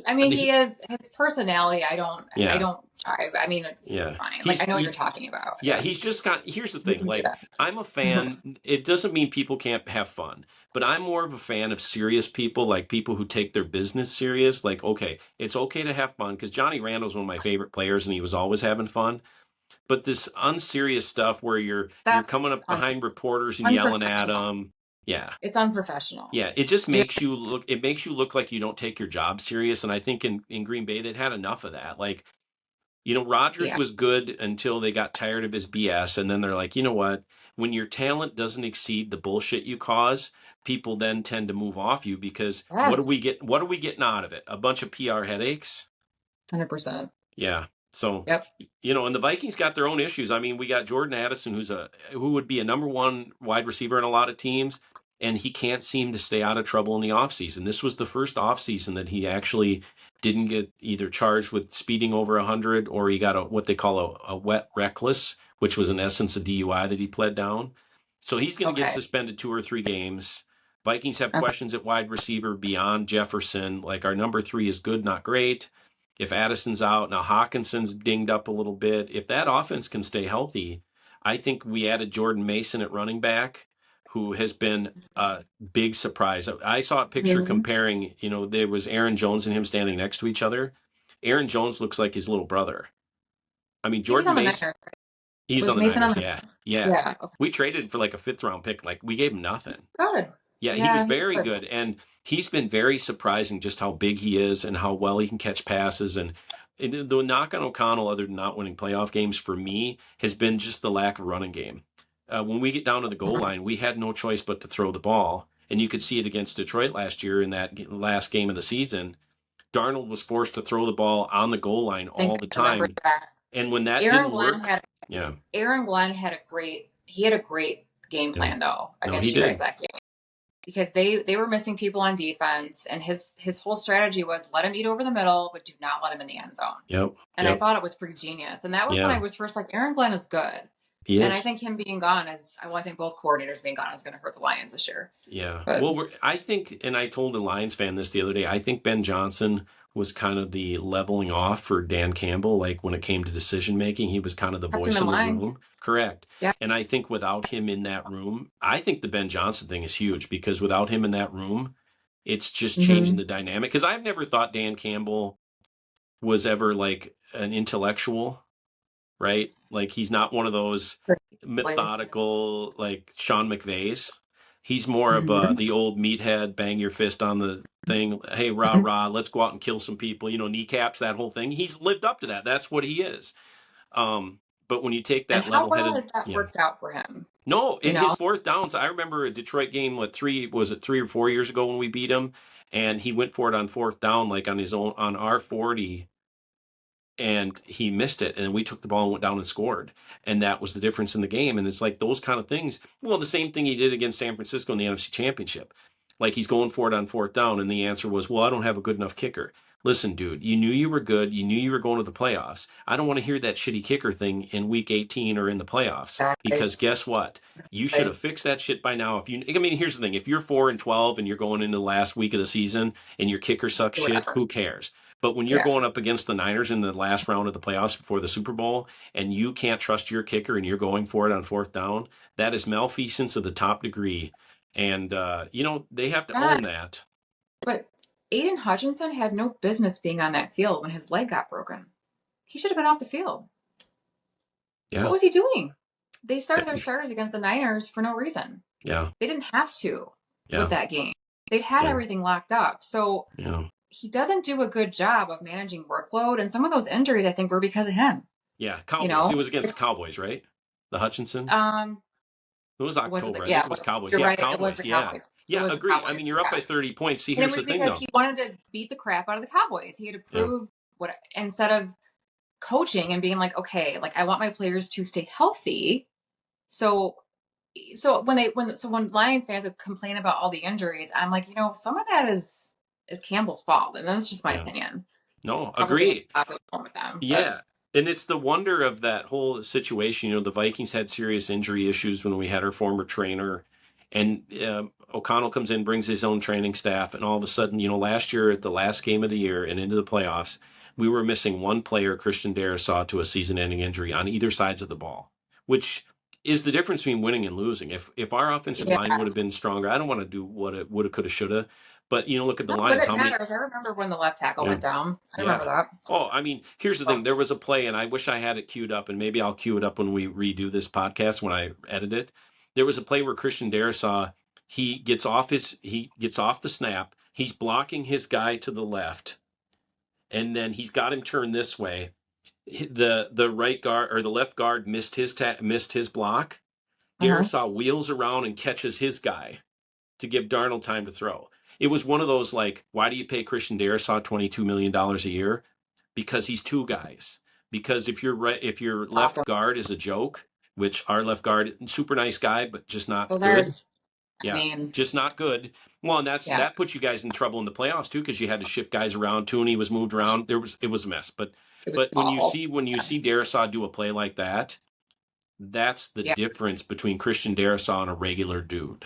I And mean, he is his personality. I yeah, don't. I mean, it's yeah. fine. Like, He's I know what you're he talking about. Yeah, Yeah, he's just got. Here's the he thing. can do Like, I'm a that. fan. It doesn't mean people can't have fun, but I'm more of a fan of serious people, like people who take their business serious. Like, okay, it's okay to have fun because Johnny Randall's one of my favorite players, and he was always having fun. But this unserious stuff where you're That's coming up behind reporters and yelling at unprofessional. them, yeah, It's unprofessional. yeah, it just Yeah. makes you look. It makes you look like you don't take your job serious. And I think in Green Bay they'd had enough of that. Like, Rodgers Yeah. was good until they got tired of his BS, and then they're like, you know what? When your talent doesn't exceed the bullshit you cause, people then tend to move off you because what do we Yes. get? What are we getting out of it? A bunch of PR headaches? 100%. Yeah. So, Yep. and the Vikings got their own issues. I mean, we got Jordan Addison, who would be a number one wide receiver in a lot of teams, and he can't seem to stay out of trouble in the offseason. This was the first offseason that he actually didn't get either charged with speeding over 100 or he got what they call a wet reckless, which was in essence a DUI that he pled down. So he's going to get Okay. suspended 2 or 3 games. Vikings have Okay. questions at wide receiver beyond Jefferson. Like our number 3 is good, not great. If Addison's out, now Hawkinson's dinged up a little bit. If that offense can stay healthy, I think we added Jordan Mason at running back, who has been a big surprise. I saw a picture Mhm. comparing, there was Aaron Jones and him standing next to each other. Aaron Jones looks like his little brother. I mean, He was Jordan on the Mason, Niners. he's Was on the Mason on Niners, the yeah. Niners? Yeah. Yeah. Okay. We traded for like a 5th round pick. Like we gave him nothing. Good. Yeah, he was Yeah, he's very good. good, and he's been very surprising just how big he is and how well he can catch passes. And the knock on O'Connell, other than not winning playoff games, for me, has been just the lack of running game. When we get down to the goal line, we had no choice but to throw the ball, and you could see it against Detroit last year in that last game of the season. Darnold was forced to throw the ball on the goal line I think all the I remember time, that. and when that Aaron didn't Glenn work, had yeah, Aaron Glenn had a great game no, plan though no, he against you guys did. that game because they were missing people on defense, and his whole strategy was let him eat over the middle, but do not let him in the end zone. Yep, And I yep, thought it was pretty genius. And that was when I yeah, was first like, Aaron Glenn is good. he And I is. think him being gone I think both coordinators being gone is going to hurt the Lions this year. Yeah. But Well, I think, and I told a Lions fan this the other day, I think Ben Johnson was kind of the leveling off for Dan Campbell. Like when it came to decision making, he was kind of the kept him voice in in the line. room. Correct. Yeah. And I think without him in that room, I think the Ben Johnson thing is huge because without him in that room, it's just changing Mm-hmm. the dynamic. Because I've never thought Dan Campbell was ever like an intellectual, right? Like he's not one of those methodical like Sean McVays. He's more of Mm-hmm. the old meathead, bang your fist on the thing. Hey, rah rah, let's go out and kill some people. Kneecaps, that whole thing. He's lived up to that. That's what he is. Um, but when you take And that how well level-headed, has that yeah. worked out for him? No, You in his know, fourth downs, I remember a Detroit game. What was it 3 or 4 years ago when we beat him, and he went for it on fourth down, like on his own on our 40, and he missed it, and we took the ball and went down and scored, and that was the difference in the game. And it's like those kind of things. Well, the same thing he did against San Francisco in the NFC Championship. Like he's going for it on fourth down, and the answer was, well, I don't have a good enough kicker. Listen, dude, you knew you were good. You knew you were going to the playoffs. I don't want to hear that shitty kicker thing in week 18 or in the playoffs, exactly. because guess what? You should have fixed that shit by now. I mean, here's the thing. If you're 4-12 and you're going into the last week of the season and your kicker Just sucks do shit, whatever. who cares? But when you're Yeah. going up against the Niners in the last round of the playoffs before the Super Bowl and you can't trust your kicker and you're going for it on fourth down, that is malfeasance of the top degree. And, they have to own God, that. but Aiden Hutchinson had no business being on that field when his leg got broken. He should have been off the field. What Yeah. was he doing? They started their starters against the Niners for no reason. Yeah. They didn't have to Yeah. with that game. They'd had Yeah. everything locked up. So Yeah. he doesn't do a good job of managing workload. And some of those injuries, I think, were because of him. Yeah. Cowboys. You know? It was against the Cowboys, right? The Hutchinson? Um, It was was it? October. I think Yeah, it was Cowboys. you're Yeah, right. It was Cowboys. the Yeah. Cowboys. It Yeah, was the agree. I Cowboys. mean, you're up Yeah. by 30 points. See, And it here's was the thing, because though. he wanted to beat the crap out of the Cowboys. He had to Yeah. prove what instead of coaching and being like, okay, like I want my players to stay healthy. So when Lions fans would complain about all the injuries, I'm like, some of that is Campbell's fault, and that's just my Yeah. opinion. No, Probably agree. popular with them, but Yeah. And it's the wonder of that whole situation. The Vikings had serious injury issues when we had our former trainer. And O'Connell comes in, brings his own training staff. And all of a sudden, last year at the last game of the year and into the playoffs, we were missing one player, Christian Darrisaw, to a season ending injury on either sides of the ball, which is the difference between winning and losing. If our offensive line yeah. would have been stronger, I don't want to do what it would have, could have, should have. But, look at the No, but Lions. it How many? matters. I remember when the left tackle Yeah. went down. I remember Yeah. that. Oh, I mean, here's the thing. There was a play, and I wish I had it queued up, and maybe I'll queue it up when we redo this podcast when I edit it. There was a play where Christian Darrisaw, he gets off the snap, he's blocking his guy to the left, and then he's got him turned this way. The right guard or the left guard missed his block. Uh-huh. Darrisaw wheels around and catches his guy to give Darnold time to throw. It was one of those like, why do you pay Christian Darrisaw $22 million a year? Because he's two guys. Because if your left Awesome. guard is a joke, which our left guard, super nice guy, but just not Those good. ours. Yeah, I mean, just not good. Well, and yeah. that puts you guys in trouble in the playoffs too, because you had to shift guys around. Tooney was moved around. It was a mess. But It was when you awful. see Darrisaw do a play like that, that's the Yeah. difference between Christian Darrisaw and a regular dude.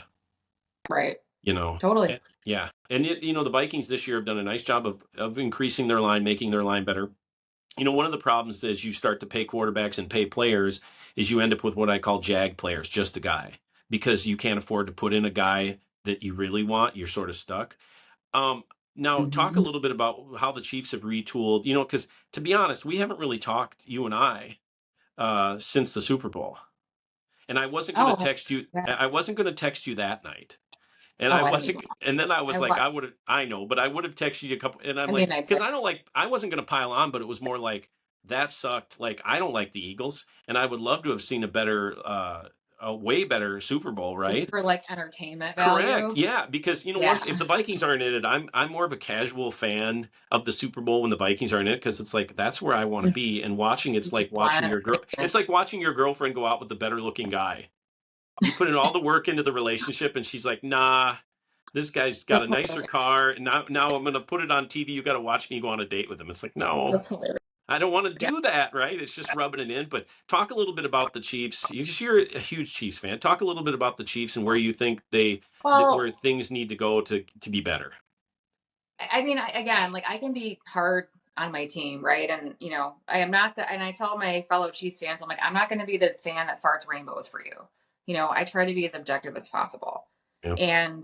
Right. You know, Totally. yeah. And the Vikings this year have done a nice job of increasing their line, making their line better. One of the problems is you start to pay quarterbacks and pay players is you end up with what I call jag players, just a guy, because you can't afford to put in a guy that you really want. You're sort of stuck. Now talk a little bit about how the Chiefs have retooled, because to be honest, we haven't really talked, you and I, since the Super Bowl. And I wasn't going to text you. Yeah. I wasn't going to text you that night. And Oh, I I don't even. wasn't, and then I was I like, wa- I know, but I would have texted you a couple, and I'm I like, mean, I because did. I don't like, I wasn't going to pile on, but it was more like, that sucked. Like, I don't like the Eagles, and I would love to have seen a way better Super Bowl, Just right? for like entertainment Correct. value. Yeah, because Yeah. once if the Vikings aren't in it, I'm more of a casual fan of the Super Bowl when the Vikings are in it because it's like that's where I want to You be. And watching it's just like watching want your girl. It's like watching your girlfriend go out with the better looking guy. You put in all the work into the relationship, and she's like, "Nah, this guy's got a that's nicer hilarious. car, and now I'm going to put it on TV. You got to watch me go on a date with him." It's like, no, That's hilarious. I don't want to Yeah. do that, right? It's just rubbing it in. But talk a little bit about the Chiefs. You're a huge Chiefs fan. Talk a little bit about the Chiefs and where you think Well, where things need to go to be better. I mean, again, like I can be hard on my team, right? And I am not the. And I tell my fellow Chiefs fans, I'm like, I'm not going to be the fan that farts rainbows for you. I try to be as objective as possible, Yeah. and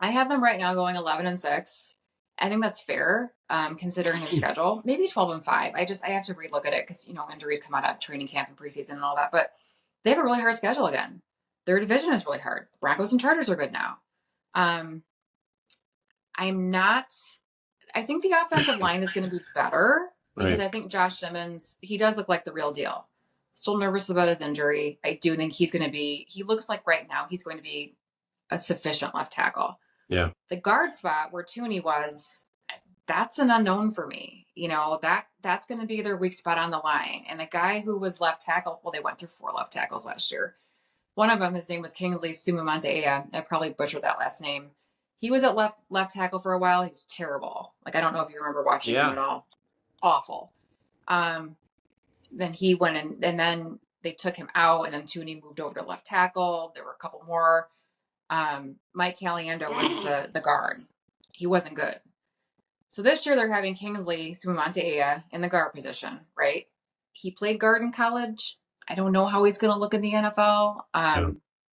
I have them right now going 11-6. I think that's fair, considering their schedule. Maybe 12-5. I have to relook at it because injuries come out of training camp and preseason and all that. But they have a really hard schedule again. Their division is really hard. Broncos and Chargers are good now. I'm not. I think the offensive line is going to be better because Right. I think Josh Simmons, he does look like the real deal. Still nervous about his injury. I do think he's going to be. He looks like right now he's going to be a sufficient left tackle. Yeah. The guard spot where Tooney was, that's an unknown for me. That's going to be their weak spot on the line. And the guy who was left tackle, well, they went through 4 left tackles last year. One of them, his name was Kingsley Sumamonteaya. I probably butchered that last name. He was at left tackle for a while. He was terrible. Like, I don't know if you remember watching him at all. Awful. Then he went in, and then they took him out, and then Tooney moved over to left tackle. There were a couple more. Mike Caliendo was the guard. He wasn't good. So this year they're having Kingsley Sumamonteaya in the guard position, right? He played guard in college. I don't know how he's going to look in the NFL,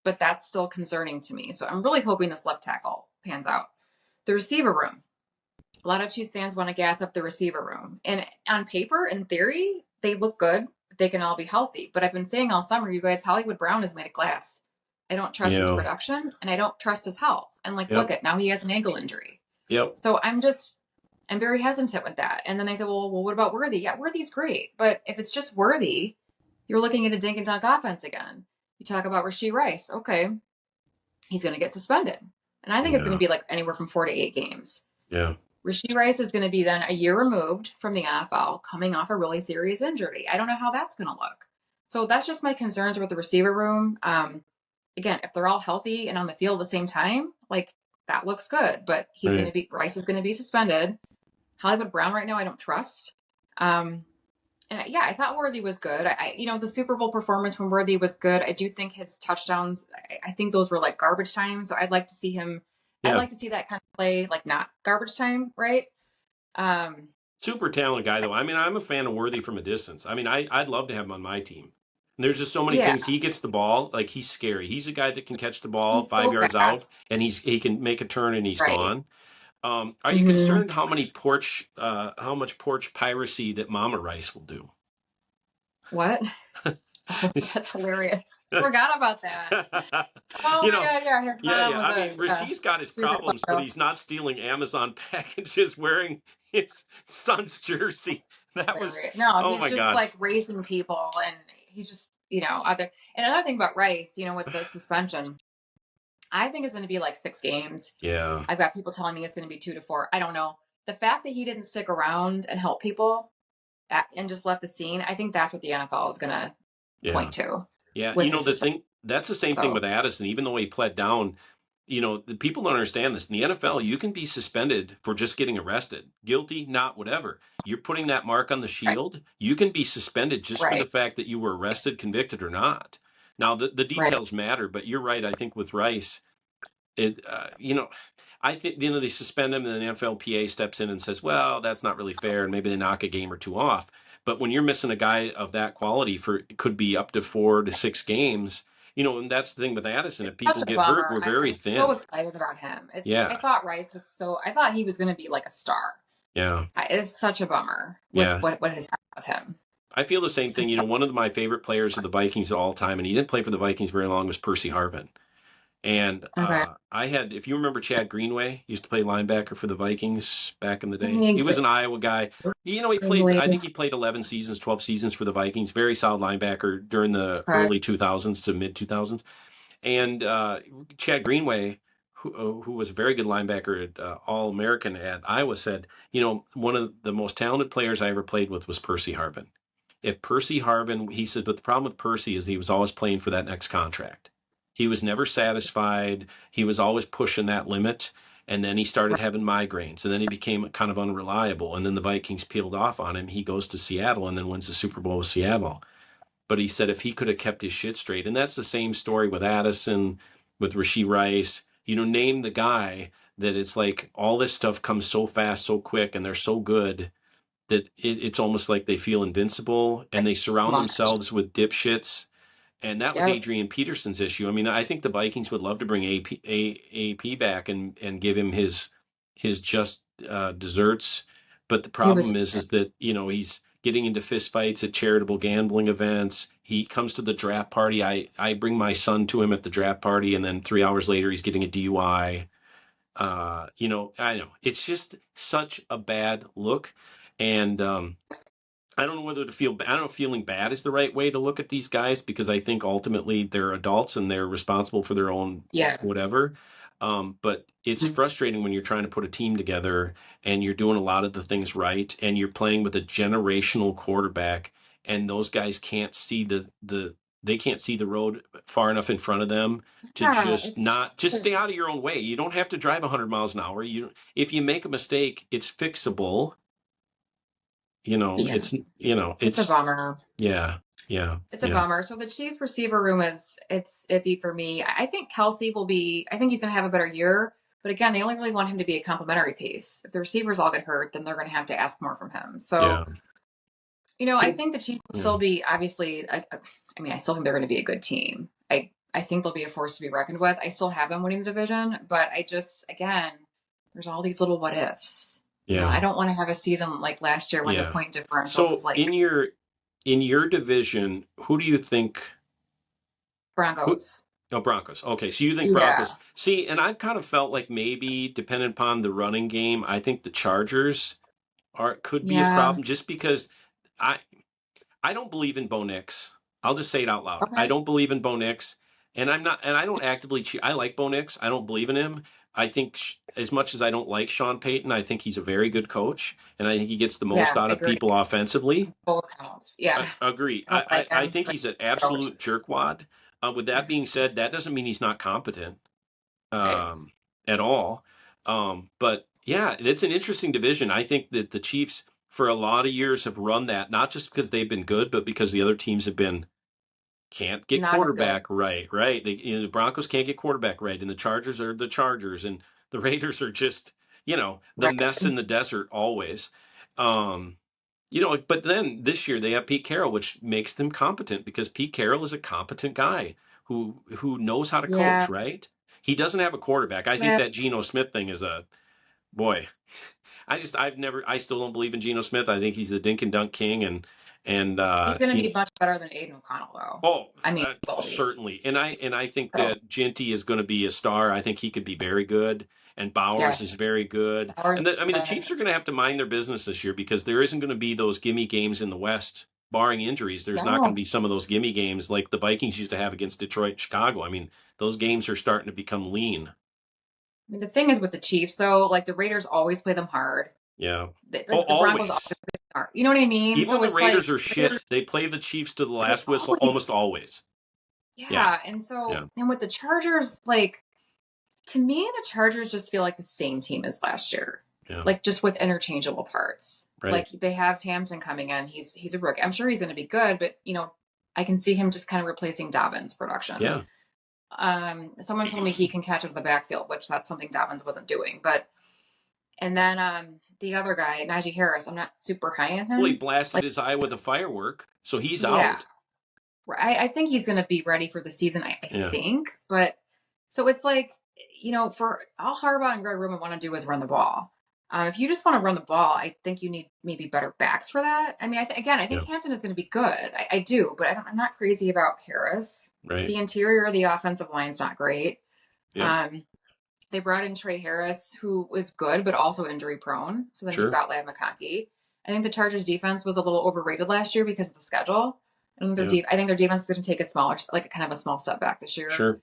but that's still concerning to me. So I'm really hoping this left tackle pans out. The receiver room. A lot of Chiefs fans want to gas up the receiver room. And on paper, in theory, they look good. They can all be healthy. But I've been saying all summer, you guys, Hollywood Brown is made of glass. I don't trust his production, and I don't trust his health. And look at now he has an ankle injury. Yep. So I'm very hesitant with that. And then they said, well, what about Worthy? Yeah, Worthy's great. But if it's just Worthy, you're looking at a dink and dunk offense again. You talk about Rashee Rice. Okay. He's going to get suspended. And I think it's going to be like anywhere from 4 to 8 games. Yeah. Rashee Rice is going to be then a year removed from the NFL, coming off a really serious injury. I don't know how that's going to look. So that's just my concerns with the receiver room. Again, if they're all healthy and on the field at the same time, like that looks good. But Rice is going to be suspended. Hollywood Brown right now, I don't trust. And yeah, I thought Worthy was good. The Super Bowl performance from Worthy was good. I do think his touchdowns, I think those were like garbage time. So I'd like to see him. Yeah. I'd like to see that kind of play, like not garbage time, right? Super talented guy, though. I mean, I'm a fan of Worthy from a distance. I mean, I'd love to have him on my team. And there's just so many things. He gets the ball, like he's scary. He's a guy that can catch the ball 5 yards out, and he can make a turn and he's gone. Are you concerned how much porch piracy that Mama Rice will do? What? That's hilarious. Forgot about that. Oh my God, yeah. I mean, Rasheed's got his problems, but he's not stealing Amazon packages wearing his son's jersey. That was no. He's just like racing people, and he's just other. And another thing about Rice, with the suspension, I think it's going to be like 6 games. Yeah. I've got people telling me it's going to be 2 to 4. I don't know. The fact that he didn't stick around and help people and just left the scene, I think that's what the NFL is going to point to. Yeah. That's the same thing with Addison. Even though he pled down, the people don't understand this. In the NFL, you can be suspended for just getting arrested. Guilty, not whatever. You're putting that mark on the shield. Right. You can be suspended just for the fact that you were arrested, convicted, or not. Now, the details matter, but you're right. I think with Rice, I think, they suspend him and the NFLPA steps in and says, well, that's not really fair. And maybe they knock a game or 2 off. But when you're missing a guy of that quality it could be up to 4 to 6 games, and that's the thing with Addison. If people get hurt, we're very thin. I'm so excited about him. I thought Rice was I thought he was going to be like a star. Yeah. It's such a bummer what has happened with him. I feel the same thing. One of my favorite players of the Vikings of all time, and he didn't play for the Vikings very long, was Percy Harvin. And Okay. I had, if you remember Chad Greenway, used to play linebacker for the Vikings back in the day. He was Vaguely. an Iowa guy. He played, Vaguely. I think he played 11 seasons, 12 seasons for the Vikings. Very solid linebacker during the Okay. early 2000s to mid 2000s. And Chad Greenway, who was a very good linebacker at All-American at Iowa, said, one of the most talented players I ever played with was Percy Harvin. If Percy Harvin, he said, but the problem with Percy is he was always playing for that next contract. He was never satisfied. He was always pushing that limit. And then he started having migraines. And then he became kind of unreliable. And then the Vikings peeled off on him. He goes to Seattle and then wins the Super Bowl with Seattle. But he said if he could have kept his shit straight, and that's the same story with Addison, with Rashee Rice, name the guy that it's like all this stuff comes so fast, so quick, and they're so good that it's almost like they feel invincible and they surround Much. themselves with dipshits. And that was Yep. Adrian Peterson's issue. I mean, I think the Vikings would love to bring AP back and give him his just desserts. But the He was. problem is that, he's getting into fistfights at charitable gambling events. He comes to the draft party. I bring my son to him at the draft party, and then 3 hours later, he's getting a DUI. I know it's just such a bad look. And I don't know whether to feel bad. I don't know if feeling bad is the right way to look at these guys, because I think ultimately they're adults and they're responsible for their own Yeah. whatever. But it's frustrating when you're trying to put a team together and you're doing a lot of the things right and you're playing with a generational quarterback, and those guys can't see they can't see the road far enough in front of them to Yeah. just It's not just just. stay out of your own way. You don't have to drive 100 miles an hour. If you make a mistake, it's fixable. Yeah. It's a It's bummer. yeah, yeah, It's a yeah, bummer. So the Chiefs receiver room it's iffy for me. I think Kelsey will be. I think he's going to have a better year. But again, they only really want him to be a complimentary piece. If the receivers all get hurt, then they're going to have to ask more from him. So yeah. I Can think the Chiefs will yeah, still be obviously. I mean, I still think they're going to be a good team. I think they'll be a force to be reckoned with. I still have them winning the division, but I just again, there's all these little what ifs. yeah, I don't want to have a season like last year when the yeah. point differential was So like in your division, who do you think who Broncos. oh, Broncos. Okay, so you think Yeah. Broncos. See, and I've kind of felt like maybe depending upon the running game, I think the Chargers could be a Yeah. problem just because I I don't believe in Bo Nix. I'll just say it out loud. I Okay. don't believe in Bo Nix, and I don't actively I like Bo Nix. I don't believe in him. I think as much as I don't like Sean Payton, I think he's a very good coach, and I think he gets the most Yeah, out I of agree. people offensively. Both counts. Yeah. Agree. I don't like I him, think but he's an I don't absolute jerkwad. With that being said, that doesn't mean he's not competent right. um, at all. But yeah, it's an interesting division. I think that the Chiefs, for a lot of years, have run that not just because they've been good, but because the other teams have been can't get Not as good. quarterback right. Right? The Broncos can't get quarterback right, and the Chargers are the Chargers, and the Raiders are just the Right. mess in the desert always. Um, but then this year they have Pete Carroll, which makes them competent because Pete Carroll is a competent guy who knows how to coach, Yeah. right? He doesn't have a quarterback. I think Yeah. that Geno Smith thing is a boy. I still don't believe in Geno Smith. I think he's the dink and dunk king, and He's going to be much better than Aiden O'Connell, though. oh, I mean, will be. certainly. And I think So, that Ginty is going to be a star. I think he could be very good. And Bowers is yes. very good. Ours, And I mean, the Chiefs are going to have to mind their business this year because there isn't going to be those gimme games in the West, barring injuries. There's not going no. to be some of those gimme games like the Vikings used to have against Detroit and Chicago. I mean, those games are starting to become lean. I mean, the thing is with the Chiefs, though, like the Raiders always play them hard. Yeah. The, Oh, like the Broncos always always. play them hard. You know what I mean? Even when So the it's like Raiders are Raiders, shit, they play the Chiefs to the they last whistle always, almost always. Yeah. yeah. And so, Yeah. and with the Chargers, like, to me, the Chargers just feel like the same team as last year, Yeah. like just with interchangeable parts. Right. Like they have Hampton coming in. He's a rookie. I'm sure he's going to be good, but I can see him just kind of replacing Dobbins' production. Yeah. Someone told me he can catch up the backfield, which that's something Dobbins wasn't doing. But and then the other guy, Najee Harris, I'm not super high on Well, he him. blasted Like, his eye with a firework, so he's yeah, out. I think he's going to be ready for the season. I Yeah. think, but so it's like for all Harbaugh and Greg Roman want to do is run the ball. If you just want to run the ball, I think you need maybe better backs for that. I mean, I think Yeah. Hampton is going to be good. I do, but I'm not crazy about Harris. Right. The interior of the offensive line's not great. Yeah. They brought in Trey Harris, who was good, but also injury prone. So then you've Sure. got Lav McConkey. I think the Chargers defense was a little overrated last year because of the schedule. Yeah. I think their defense is going to take a smaller, like kind of a small step back this year. Sure.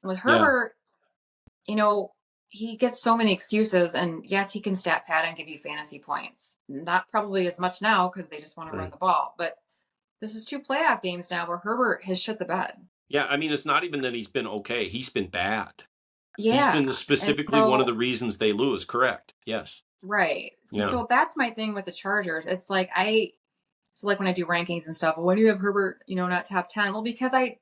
And with Yeah. Herbert, he gets so many excuses, and yes, he can stat pad and give you fantasy points. Not probably as much now because they just want to run the ball. But this is 2 playoff games now where Herbert has shit the bed. Yeah, I mean, it's not even that he's been okay. He's been bad. Yeah. He's been specifically one of the reasons they lose. Correct. Yes. Right. Yeah. So that's my thing with the Chargers. It's like when I do rankings and stuff, well, when do you have Herbert, not top 10? Well, because I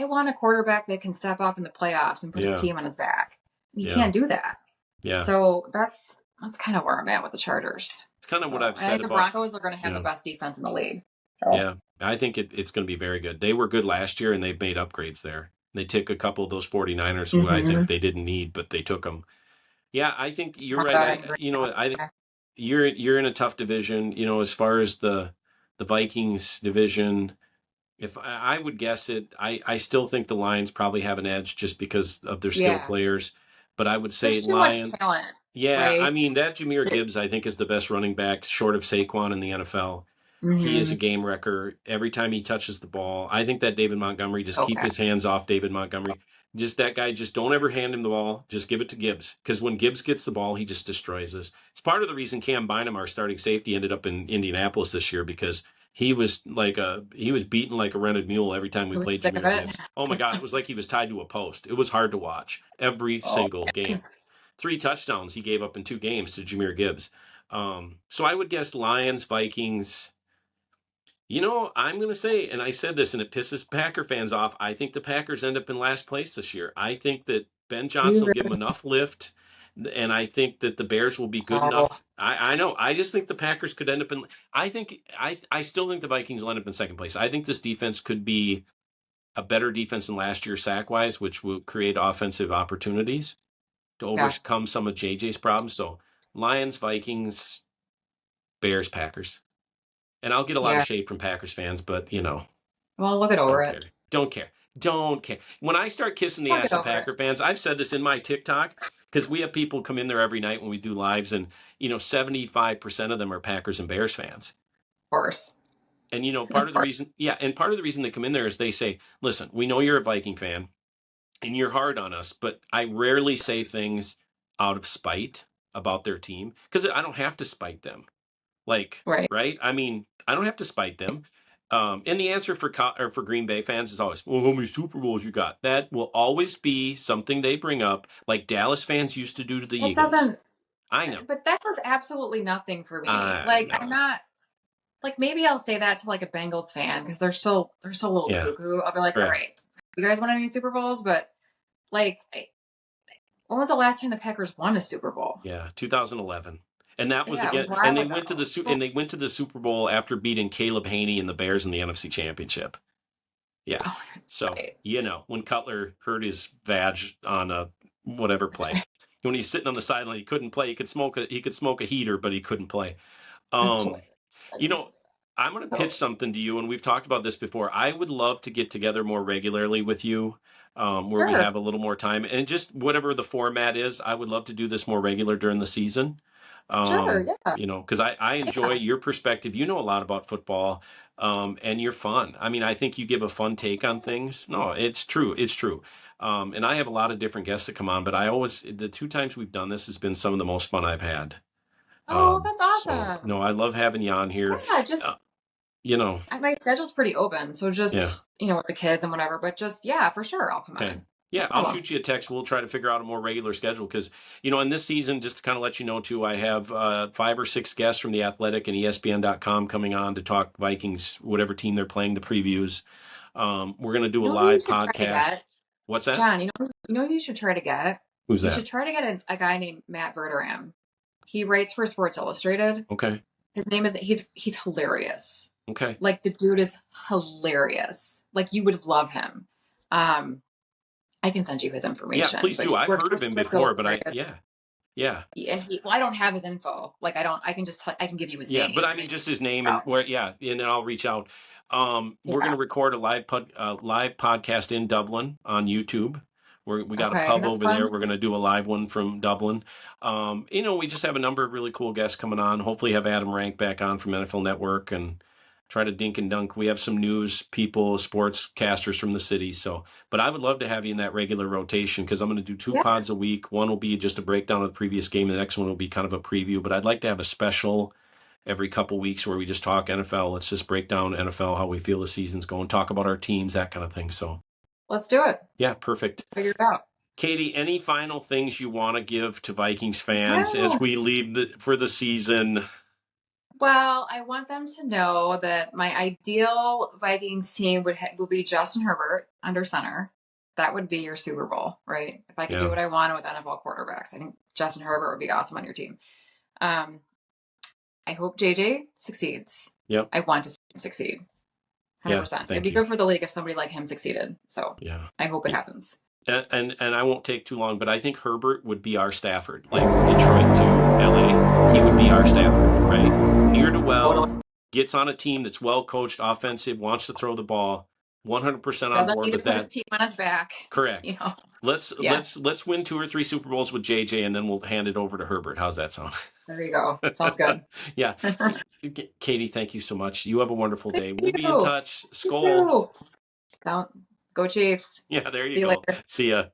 want a quarterback that can step up in the playoffs and put his team on his back. You can't do that. Yeah. So that's kind of where I'm at with the Chargers. It's kind of what I've said I think about the Broncos are going to have the best defense in the league. So. Yeah, I think it's going to be very good. They were good last year, and they've made upgrades there. They took a couple of those 49ers who I think they didn't need, but they took them. Yeah, I think you're right. I think you're in a tough division. As far as the Vikings division, if I would guess it, I still think the Lions probably have an edge just because of their skill players. But I would say there's too much talent. Yeah, right? I mean that Jahmyr Gibbs I think is the best running back short of Saquon in the NFL. He is a game wrecker every time he touches the ball. I think that David Montgomery, keep his hands off David Montgomery. Just that guy, just don't ever hand him the ball. Just give it to Gibbs. Because when Gibbs gets the ball, he just destroys us. It's part of the reason Cam Bynum, our starting safety, ended up in Indianapolis this year because he was beaten like a rented mule every time we played Jahmyr Gibbs. Oh my God, it was like he was tied to a post. It was hard to watch every single game. 3 touchdowns he gave up in 2 games to Jahmyr Gibbs. So I would guess Lions, Vikings. I'm going to say, and I said this, and it pisses Packer fans off, I think the Packers end up in last place this year. I think that Ben Johnson will give them enough lift, and I think that the Bears will be good enough. I know. I just think the Packers could end up in – I still think the Vikings will end up in second place. I think this defense could be a better defense than last year sack-wise, which will create offensive opportunities to overcome some of JJ's problems. So Lions, Vikings, Bears, Packers. And I'll get a lot of shade from Packers fans, but well, look it over it. Don't care. When I start kissing the ass of Packer fans, I've said this in my TikTok because we have people come in there every night when we do lives, and 75% of them are Packers and Bears fans. Of course. And part of the reason they come in there is they say, "Listen, we know you're a Viking fan, and you're hard on us, but I rarely say things out of spite about their team because I don't have to spite them." Right? I mean, I don't have to spite them. And the answer for Green Bay fans is always, well, how many Super Bowls you got? That will always be something they bring up, like Dallas fans used to do to the Eagles. I know. But that does absolutely nothing for me. I'm not, maybe I'll say that to a Bengals fan because they're so little cuckoo. I'll be like, all right, you guys won any Super Bowls? But when was the last time the Packers won a Super Bowl? Yeah, 2011. And that was again, and they went to the Super Bowl after beating Caleb Haney and the Bears in the NFC Championship. Yeah. So when Cutler hurt his vag on a whatever play, when he's sitting on the sideline, he couldn't play. He could smoke a heater, but he couldn't play. I'm going to pitch something to you, and we've talked about this before. I would love to get together more regularly with you, where we have a little more time, and just whatever the format is. I would love to do this more regular during the season. Sure, yeah. Because I enjoy your perspective. You know a lot about football, and you're fun. I mean, I think you give a fun take on things. No, it's true. It's true. And I have a lot of different guests that come on, but the 2 times we've done this has been some of the most fun I've had. Oh, that's awesome. So, I love having you on here. Yeah, my schedule's pretty open, so just, with the kids and whatever, but just, for sure, I'll come on. Yeah, I'll shoot you a text. We'll try to figure out a more regular schedule because, in this season, just to kind of let you know, too, I have 5 or 6 guests from The Athletic and ESPN.com coming on to talk Vikings, whatever team they're playing, the previews. We're going to do a live podcast. What's that? John, you know who you should try to get? Who's that? You should try to get a guy named Matt Verderam. He writes for Sports Illustrated. Okay. His name is, he's hilarious. Okay. The dude is hilarious. You would love him. I can send you his information. Yeah, please do. I've heard of him before, but yeah. And I don't have his info. I can give you his name. Yeah, but I mean just his name and and then I'll reach out. We're going to record a live podcast in Dublin on YouTube. We got a Okay, pub that's over there. fun. We're going to do a live one from Dublin. We just have a number of really cool guests coming on. Hopefully have Adam Rank back on from NFL Network and try to dink and dunk. We have some news people, sports casters from the city. So, but I would love to have you in that regular rotation because I'm going to do two Yeah. pods a week. One will be just a breakdown of the previous game. The next one will be kind of a preview, but I'd like to have a special every couple weeks where we just talk NFL. Let's just break down NFL, how we feel the season's going, talk about our teams, that kind of thing. So let's do it. yeah, perfect. Figure it out. Katie, any final things you want to give to Vikings fans as we leave for the season? Well, I want them to know that my ideal Vikings team would be Justin Herbert under center. That would be your Super Bowl, right? If I could do what I want with NFL quarterbacks, I think Justin Herbert would be awesome on your team. I hope JJ succeeds. Yep. I want to see him succeed. 100%. It'd be good for the league if somebody like him succeeded. So yeah, I hope it happens. And I won't take too long, but I think Herbert would be our Stafford, like Detroit to LA. He would be our Stafford, right? Near to well, gets on a team that's well coached, offensive, wants to throw the ball, 100% on board with that. Doesn't need to put his team on his back. Correct. Let's win 2 or 3 Super Bowls with JJ, and then we'll hand it over to Herbert. How's that sound? There you go. Sounds good. Yeah. Katie, thank you so much. You have a wonderful day. We'll be in touch. Skol. Go Chiefs. Yeah, there you go. See ya.